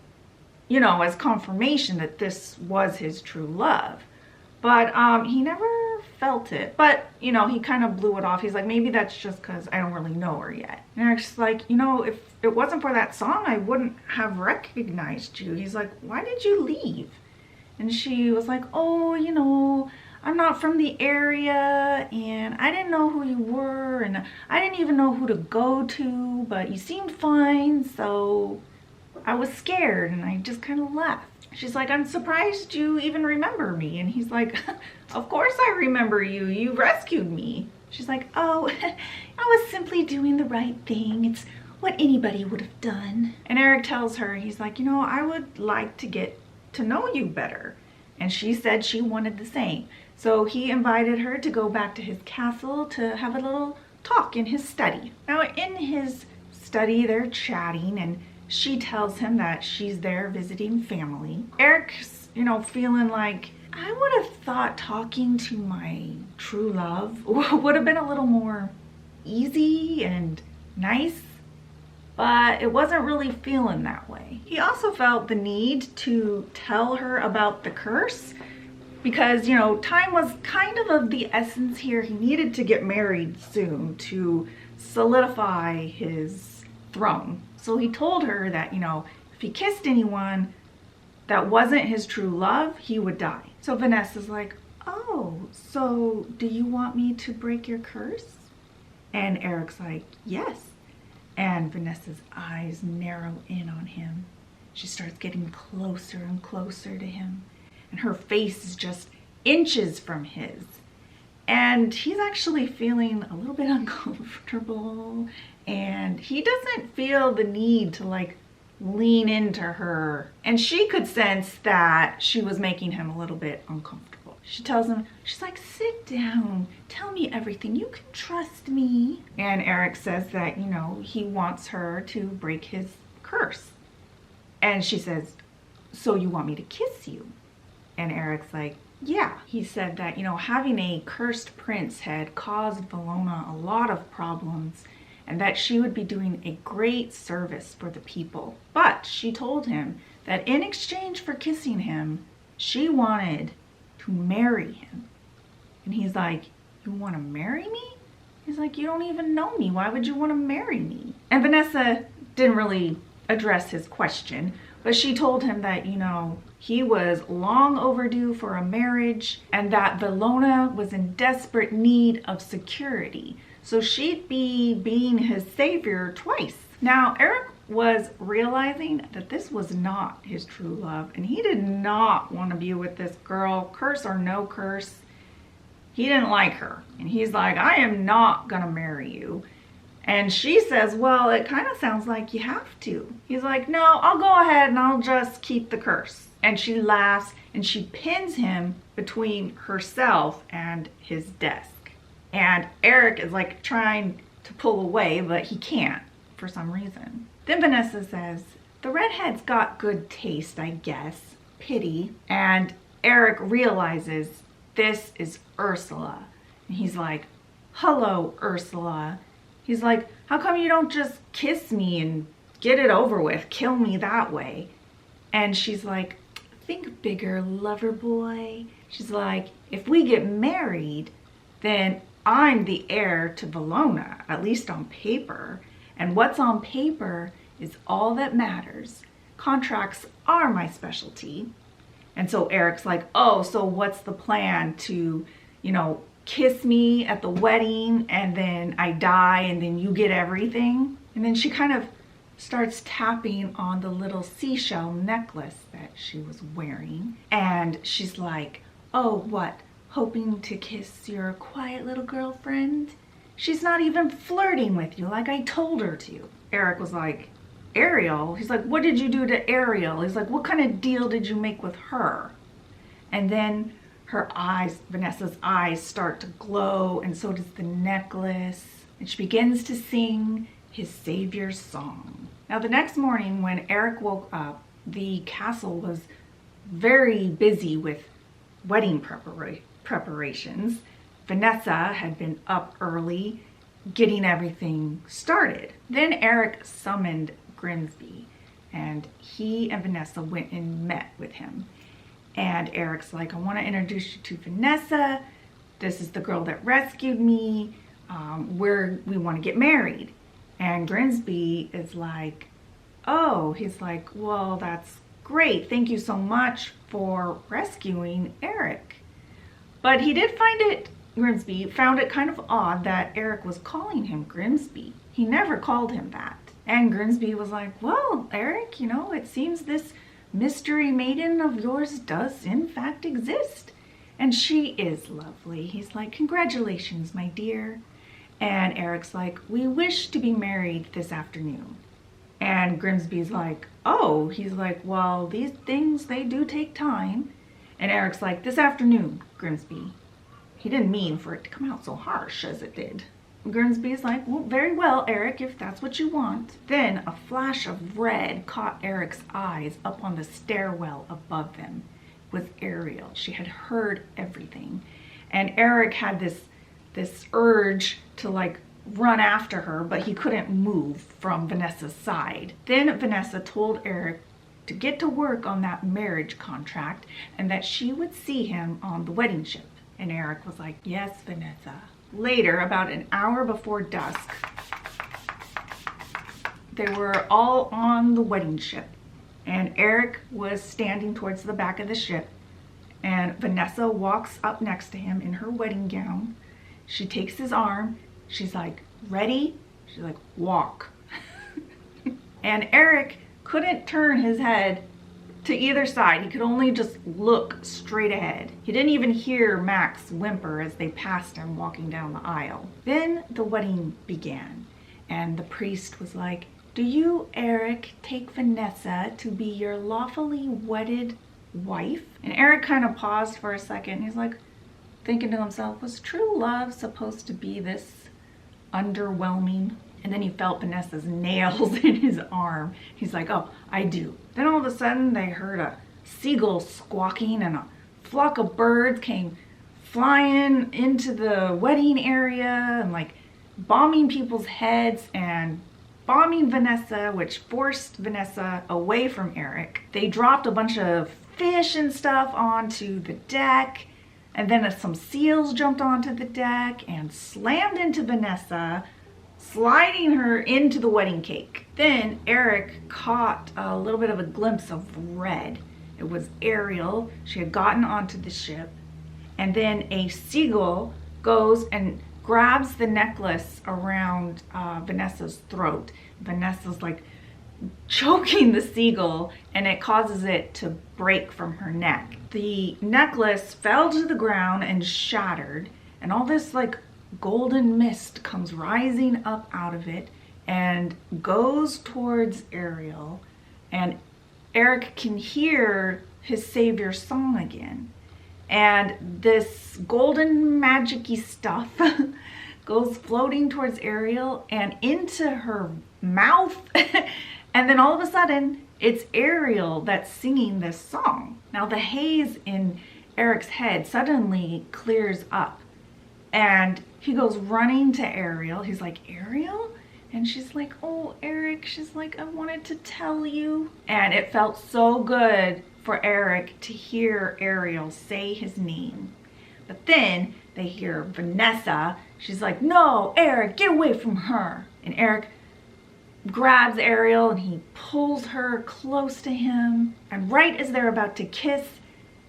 you know, as confirmation that this was his true love. But he never felt it. But, you know, he kind of blew it off. He's like, maybe that's just because I don't really know her yet. And Eric's like, you know, if it wasn't for that song, I wouldn't have recognized you. He's like, why did you leave? And she was like, oh, you know, I'm not from the area, and I didn't know who you were, and I didn't even know who to go to, but you seemed fine, so I was scared, and I just kind of left. She's like, I'm surprised you even remember me. And he's like, of course I remember you. You rescued me. She's like, oh, I was simply doing the right thing. It's what anybody would have done. And Eric tells her, he's like, you know, I would like to get to know you better. And she said she wanted the same. So he invited her to go back to his castle to have a little talk in his study. Now in his study, they're chatting, and she tells him that she's there visiting family. Eric's, you know, feeling like, I would have thought talking to my true love would have been a little more easy and nice, but it wasn't really feeling that way. He also felt the need to tell her about the curse because, you know, time was kind of the essence here. He needed to get married soon to solidify his throne. So he told her that, you know, if he kissed anyone that wasn't his true love, he would die. So Vanessa's like, oh, so do you want me to break your curse? And Eric's like, yes. And Vanessa's eyes narrow in on him. She starts getting closer and closer to him. And her face is just inches from his. And he's actually feeling a little bit uncomfortable, and he doesn't feel the need to like lean into her. And she could sense that she was making him a little bit uncomfortable. She tells him, she's like, sit down, tell me everything, you can trust me. And Eric says that, you know, he wants her to break his curse. And she says, so you want me to kiss you? And Eric's like, yeah. He said that, you know, having a cursed prince had caused Valona a lot of problems, and that she would be doing a great service for the people. But she told him that in exchange for kissing him, she wanted to marry him. And he's like, you want to marry me? He's like, you don't even know me. Why would you want to marry me? And Vanessa didn't really address his question, but she told him that, you know, he was long overdue for a marriage and that Valona was in desperate need of security. So she'd be being his savior twice. Now, Eric was realizing that this was not his true love, and he did not want to be with this girl, curse or no curse. He didn't like her. And he's like, I am not gonna marry you. And she says, well, it kind of sounds like you have to. He's like, no, I'll go ahead and I'll just keep the curse. And she laughs and she pins him between herself and his desk. And Eric is like trying to pull away, but he can't for some reason. Then Vanessa says, the redhead's got good taste, I guess. Pity. And Eric realizes this is Ursula. And he's like, hello, Ursula. He's like, how come you don't just kiss me and get it over with? Kill me that way. And she's like, think bigger, lover boy. She's like, if we get married, then I'm the heir to Valona, at least on paper. And what's on paper is all that matters. Contracts are my specialty. And so Eric's like, oh, so what's the plan to, you know, kiss me at the wedding and then I die and then you get everything? And then she kind of starts tapping on the little seashell necklace that she was wearing. And she's like, oh, what? Hoping to kiss your quiet little girlfriend? She's not even flirting with you like I told her to. Eric was like, Ariel? He's like, what did you do to Ariel? He's like, what kind of deal did you make with her? And then her eyes, Vanessa's eyes, start to glow, and so does the necklace. And she begins to sing his savior's song. Now the next morning when Eric woke up, the castle was very busy with wedding preparations. Vanessa had been up early getting everything started. Then Eric summoned Grimsby and he and Vanessa went and met with him. And Eric's like, I want to introduce you to Vanessa. This is the girl that rescued me. We want to get married. And Grimsby is like, oh, he's like, well, that's great. Thank you so much for rescuing Eric. But he did find it, Grimsby found it kind of odd that Eric was calling him Grimsby. He never called him that. And Grimsby was like, well, Eric, you know, it seems this mystery maiden of yours does in fact exist. And she is lovely. He's like, congratulations, my dear. And Eric's like, we wish to be married this afternoon. And Grimsby's like, oh, he's like, well, these things, they do take time. And Eric's like, this afternoon, Grimsby. He didn't mean for it to come out so harsh as it did. Grimsby's like, well, very well, Eric, if that's what you want. Then a flash of red caught Eric's eyes up on the stairwell above them. It was Ariel. She had heard everything. And Eric had this urge to like run after her, but he couldn't move from Vanessa's side. Then Vanessa told Eric to get to work on that marriage contract and that she would see him on the wedding ship. And Eric was like, yes, Vanessa. Later, about an hour before dusk, they were all on the wedding ship. And Eric was standing towards the back of the ship. And Vanessa walks up next to him in her wedding gown. She takes his arm. She's like, ready? She's like, walk. And Eric couldn't turn his head to either side. He could only just look straight ahead. He didn't even hear Max whimper as they passed him walking down the aisle. Then the wedding began, and the priest was like, do you, Eric, take Vanessa to be your lawfully wedded wife? And Eric kind of paused for a second. He's like, thinking to himself, was true love supposed to be this underwhelming? And then he felt Vanessa's nails in his arm. He's like, oh, I do. Then all of a sudden they heard a seagull squawking and a flock of birds came flying into the wedding area and like bombing people's heads and bombing Vanessa, which forced Vanessa away from Eric. They dropped a bunch of fish and stuff onto the deck. And then some seals jumped onto the deck and slammed into Vanessa, sliding her into the wedding cake. Then Eric caught a little bit of a glimpse of red. It was Ariel. She had gotten onto the ship. And then a seagull goes and grabs the necklace around Vanessa's throat. Vanessa's like choking the seagull and it causes it to break from her neck. The necklace fell to the ground and shattered, and all this like golden mist comes rising up out of it and goes towards Ariel, and Eric can hear his savior's song again. And this golden magic-y stuff goes floating towards Ariel and into her mouth. And then all of a sudden, it's Ariel that's singing this song. Now the haze in Eric's head suddenly clears up and he goes running to Ariel. He's like, Ariel? And she's like, oh, Eric. She's like, I wanted to tell you. And it felt so good for Eric to hear Ariel say his name. But then they hear Vanessa She's like, no, Eric, get away from her. And Eric grabs Ariel and he pulls her close to him. And right as they're about to kiss,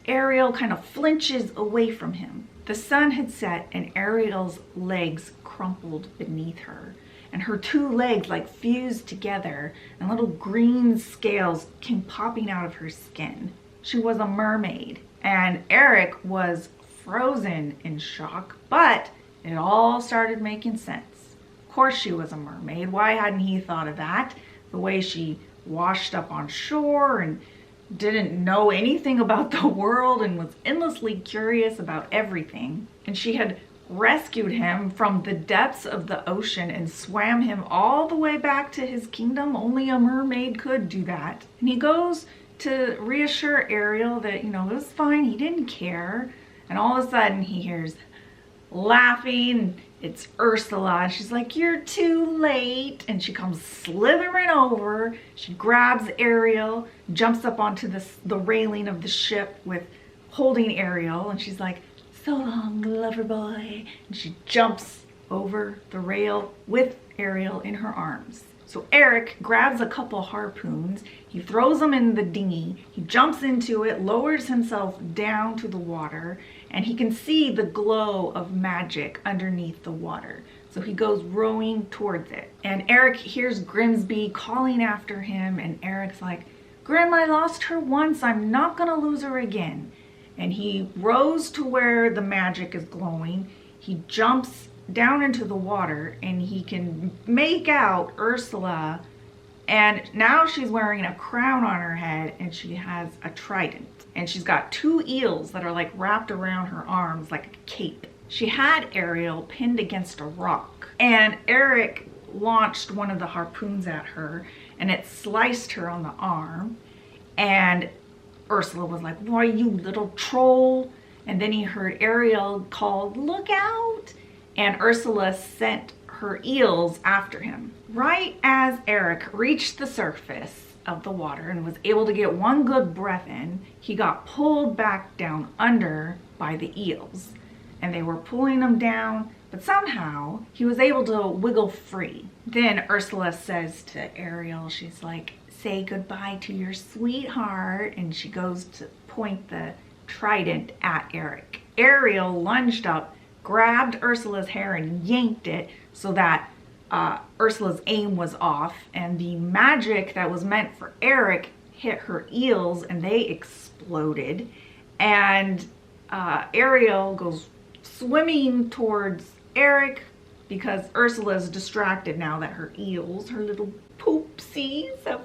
Ariel kind of flinches away from him. The sun had set and Ariel's legs crumpled beneath her. And her two legs like fused together and little green scales came popping out of her skin. She was a mermaid. And Eric was frozen in shock, but it all started making sense. Of course she was a mermaid. Why hadn't he thought of that? The way she washed up on shore and didn't know anything about the world and was endlessly curious about everything. And she had rescued him from the depths of the ocean and swam him all the way back to his kingdom. Only a mermaid could do that. And he goes to reassure Ariel that, you know, it was fine, he didn't care. And all of a sudden he hears laughing. It's Ursula. She's like, you're too late. And she comes slithering over. She grabs Ariel, jumps up onto the railing of the ship with holding Ariel. And she's like, so long, lover boy. And she jumps over the rail with Ariel in her arms. So Eric grabs a couple harpoons, he throws them in the dinghy, he jumps into it, lowers himself down to the water, and he can see the glow of magic underneath the water. So he goes rowing towards it. And Eric hears Grimsby calling after him, and Eric's like, Grim, I lost her once, I'm not gonna lose her again. And he rows to where the magic is glowing, he jumps down into the water and he can make out Ursula, and now she's wearing a crown on her head and she has a trident and she's got two eels that are like wrapped around her arms like a cape. She had Ariel pinned against a rock and Eric launched one of the harpoons at her and it sliced her on the arm, and Ursula was like, why, you little troll? And then he heard Ariel call, look out! And Ursula sent her eels after him. Right as Eric reached the surface of the water and was able to get one good breath in, he got pulled back down under by the eels. And they were pulling him down, but somehow he was able to wiggle free. Then Ursula says to Ariel, she's like, say goodbye to your sweetheart. And she goes to point the trident at Eric. Ariel lunged up, grabbed Ursula's hair and yanked it so that Ursula's aim was off, and the magic that was meant for Eric hit her eels and they exploded, and Ariel goes swimming towards Eric because Ursula's distracted now that her eels, her little poopsies, have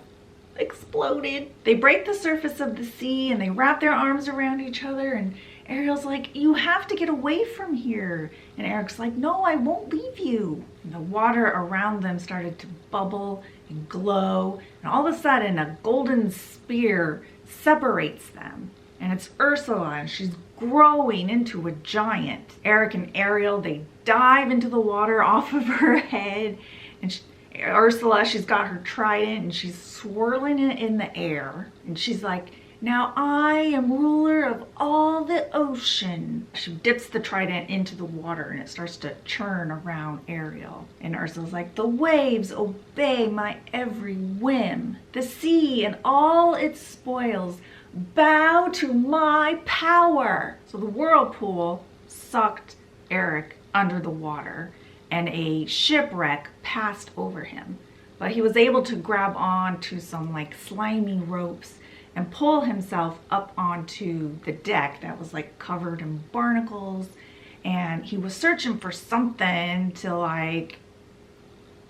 exploded. They break the surface of the sea and they wrap their arms around each other, and Ariel's like, you have to get away from here. And Eric's like, no, I won't leave you. And the water around them started to bubble and glow. And all of a sudden, a golden spear separates them. And it's Ursula, and she's growing into a giant. Eric and Ariel, they dive into the water off of her head. And Ursula, she's got her trident, and she's swirling it in the air. And she's like, now I am ruler of all the ocean. She dips the trident into the water and it starts to churn around Ariel. And Ursula's like, the waves obey my every whim. The sea and all its spoils bow to my power. So the whirlpool sucked Eric under the water and a shipwreck passed over him. But he was able to grab on to some like slimy ropes and pull himself up onto the deck that was like covered in barnacles, and he was searching for something to like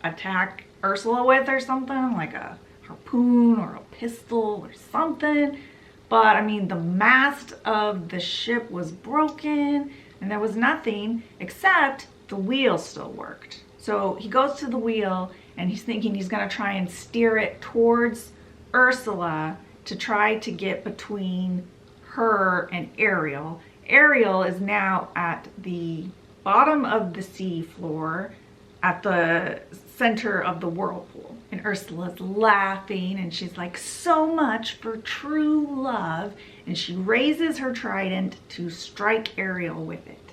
attack Ursula with or something, like a harpoon or a pistol or something. But I mean, the mast of the ship was broken and there was nothing except the wheel still worked. So he goes to the wheel and he's thinking he's gonna try and steer it towards Ursula to try to get between her and Ariel. Ariel is now at the bottom of the sea floor at the center of the whirlpool. And Ursula's laughing and she's like, so much for true love. And she raises her trident to strike Ariel with it.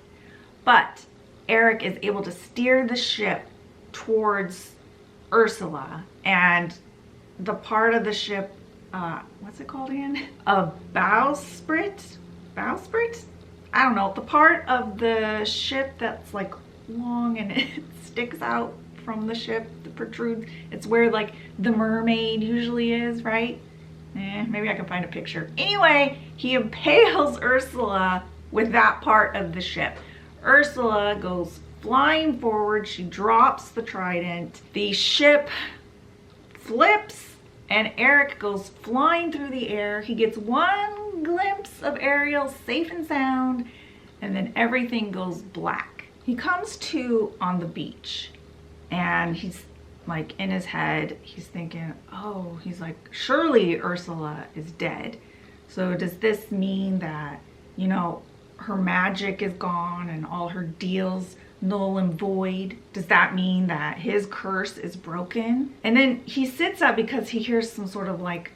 But Eric is able to steer the ship towards Ursula, and the part of the ship, what's it called again? A bowsprit? Bowsprit? I don't know. The part of the ship that's like long and it sticks out from the ship, that protrudes. It's where like the mermaid usually is, right? Maybe I can find a picture. Anyway, he impales Ursula with that part of the ship. Ursula goes flying forward. She drops the trident. The ship flips and Eric goes flying through the air. He gets one glimpse of Ariel safe and sound, and then everything goes black. He comes to on the beach, and he's like, in his head, he's thinking, oh, he's like, surely Ursula is dead. So does this mean that, you know, her magic is gone and all her deals null and void? Does that mean that his curse is broken? And then he sits up because he hears some sort of like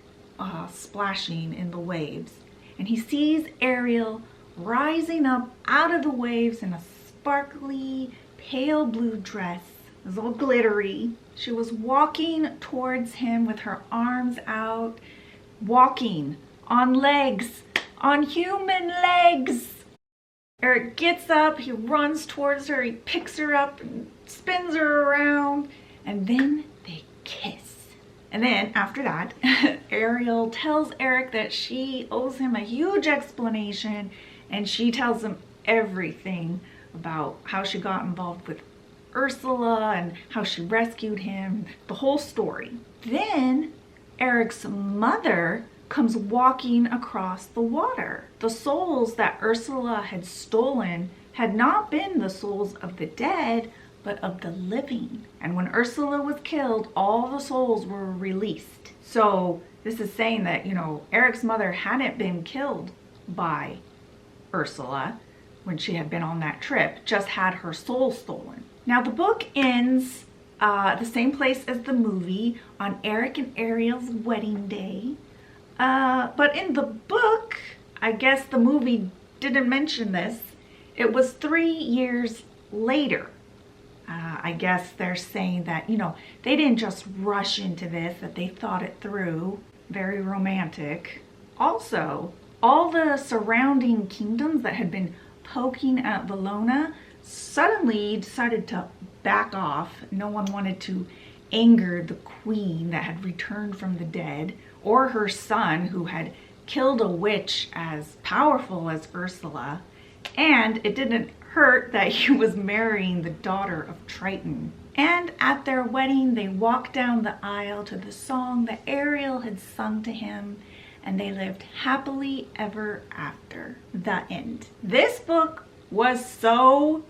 splashing in the waves. And he sees Ariel rising up out of the waves in a sparkly pale blue dress. It was all glittery. She was walking towards him with her arms out, walking on legs, on human legs. Eric gets up, he runs towards her, he picks her up and spins her around, and then they kiss. And then after that, Ariel tells Eric that she owes him a huge explanation, and she tells him everything about how she got involved with Ursula and how she rescued him, the whole story. Then Eric's mother comes walking across the water. The souls that Ursula had stolen had not been the souls of the dead, but of the living. And when Ursula was killed, all the souls were released. So this is saying that, you know, Eric's mother hadn't been killed by Ursula when she had been on that trip, just had her soul stolen. Now the book ends the same place as the movie, on Eric and Ariel's wedding day. But in the book, I guess the movie didn't mention this, it was 3 years later. I guess they're saying that, you know, they didn't just rush into this, that they thought it through. Very romantic. Also, all the surrounding kingdoms that had been poking at Valona suddenly decided to back off. No one wanted to anger the queen that had returned from the dead, or her son who had killed a witch as powerful as Ursula. And it didn't hurt that he was marrying the daughter of Triton. And at their wedding, they walked down the aisle to the song that Ariel had sung to him, and they lived happily ever after. The end. This book was so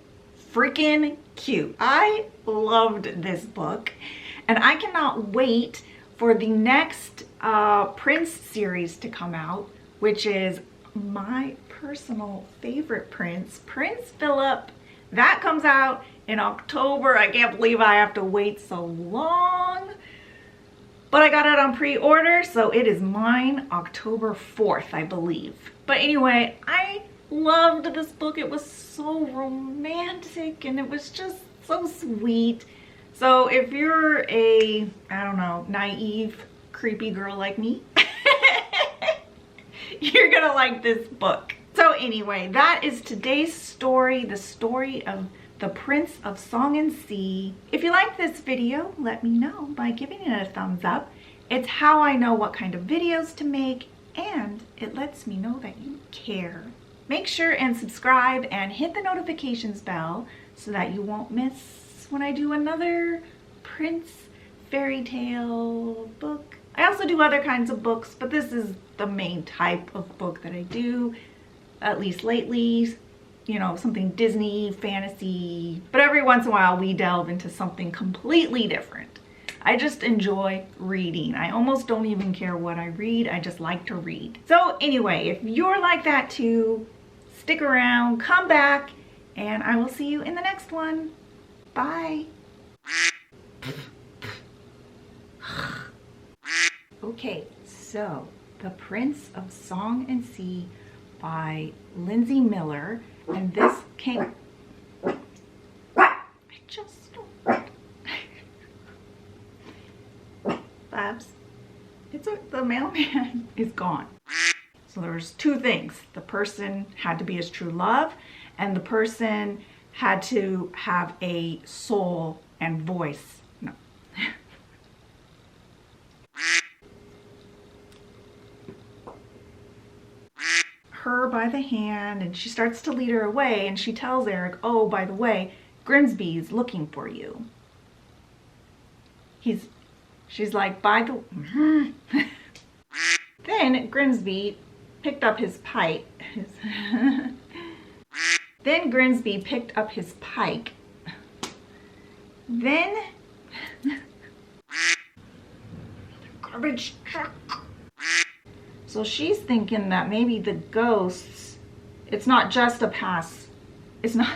freaking cute. I loved this book, and I cannot wait for the next Prince series to come out, which is my personal favorite Prince, Prince Philip. That comes out in October. I can't believe I have to wait so long, but I got it on pre-order, so it is mine October 4th, I believe. But anyway, I loved this book. It was so romantic and it was just so sweet. So if you're a, I don't know, naive, creepy girl like me, you're gonna like this book. So anyway, that is today's story, the story of the Prince of Song and Sea. If you like this video, let me know by giving it a thumbs up. It's how I know what kind of videos to make, and it lets me know that you care. Make sure and subscribe and hit the notifications bell so that you won't miss when I do another Prince fairy tale book. I also do other kinds of books, but this is the main type of book that I do, at least lately. You know, something Disney, fantasy, but every once in a while we delve into something completely different. I just enjoy reading. I almost don't even care what I read. I just like to read. So anyway, if you're like that too, stick around, come back, and I will see you in the next one. Bye. Okay, so The Prince of Song and Sea by Lindsey Miller, and this came The mailman is gone. So there's two things. The person had to be his true love, and the person had to have a soul and voice. No. Her by the hand, and she starts to lead her away, and she tells Eric, oh, by the way, Grimsby's looking for you. She's like, by the... Then Grimsby picked up his pike. Then Grimsby picked up his pike. Then... Garbage truck. So she's thinking that maybe the ghosts, it's not just a pass. It's not...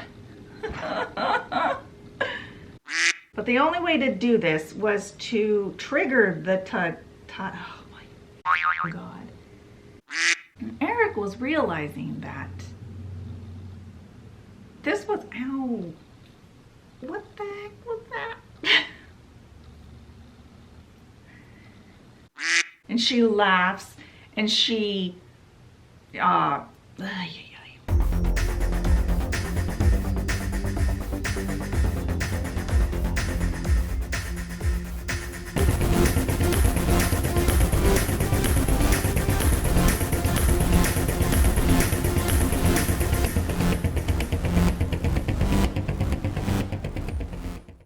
But the only way to do this was to trigger the oh my God. And Eric was realizing that this was, ow, what the heck was that? And she laughs and she,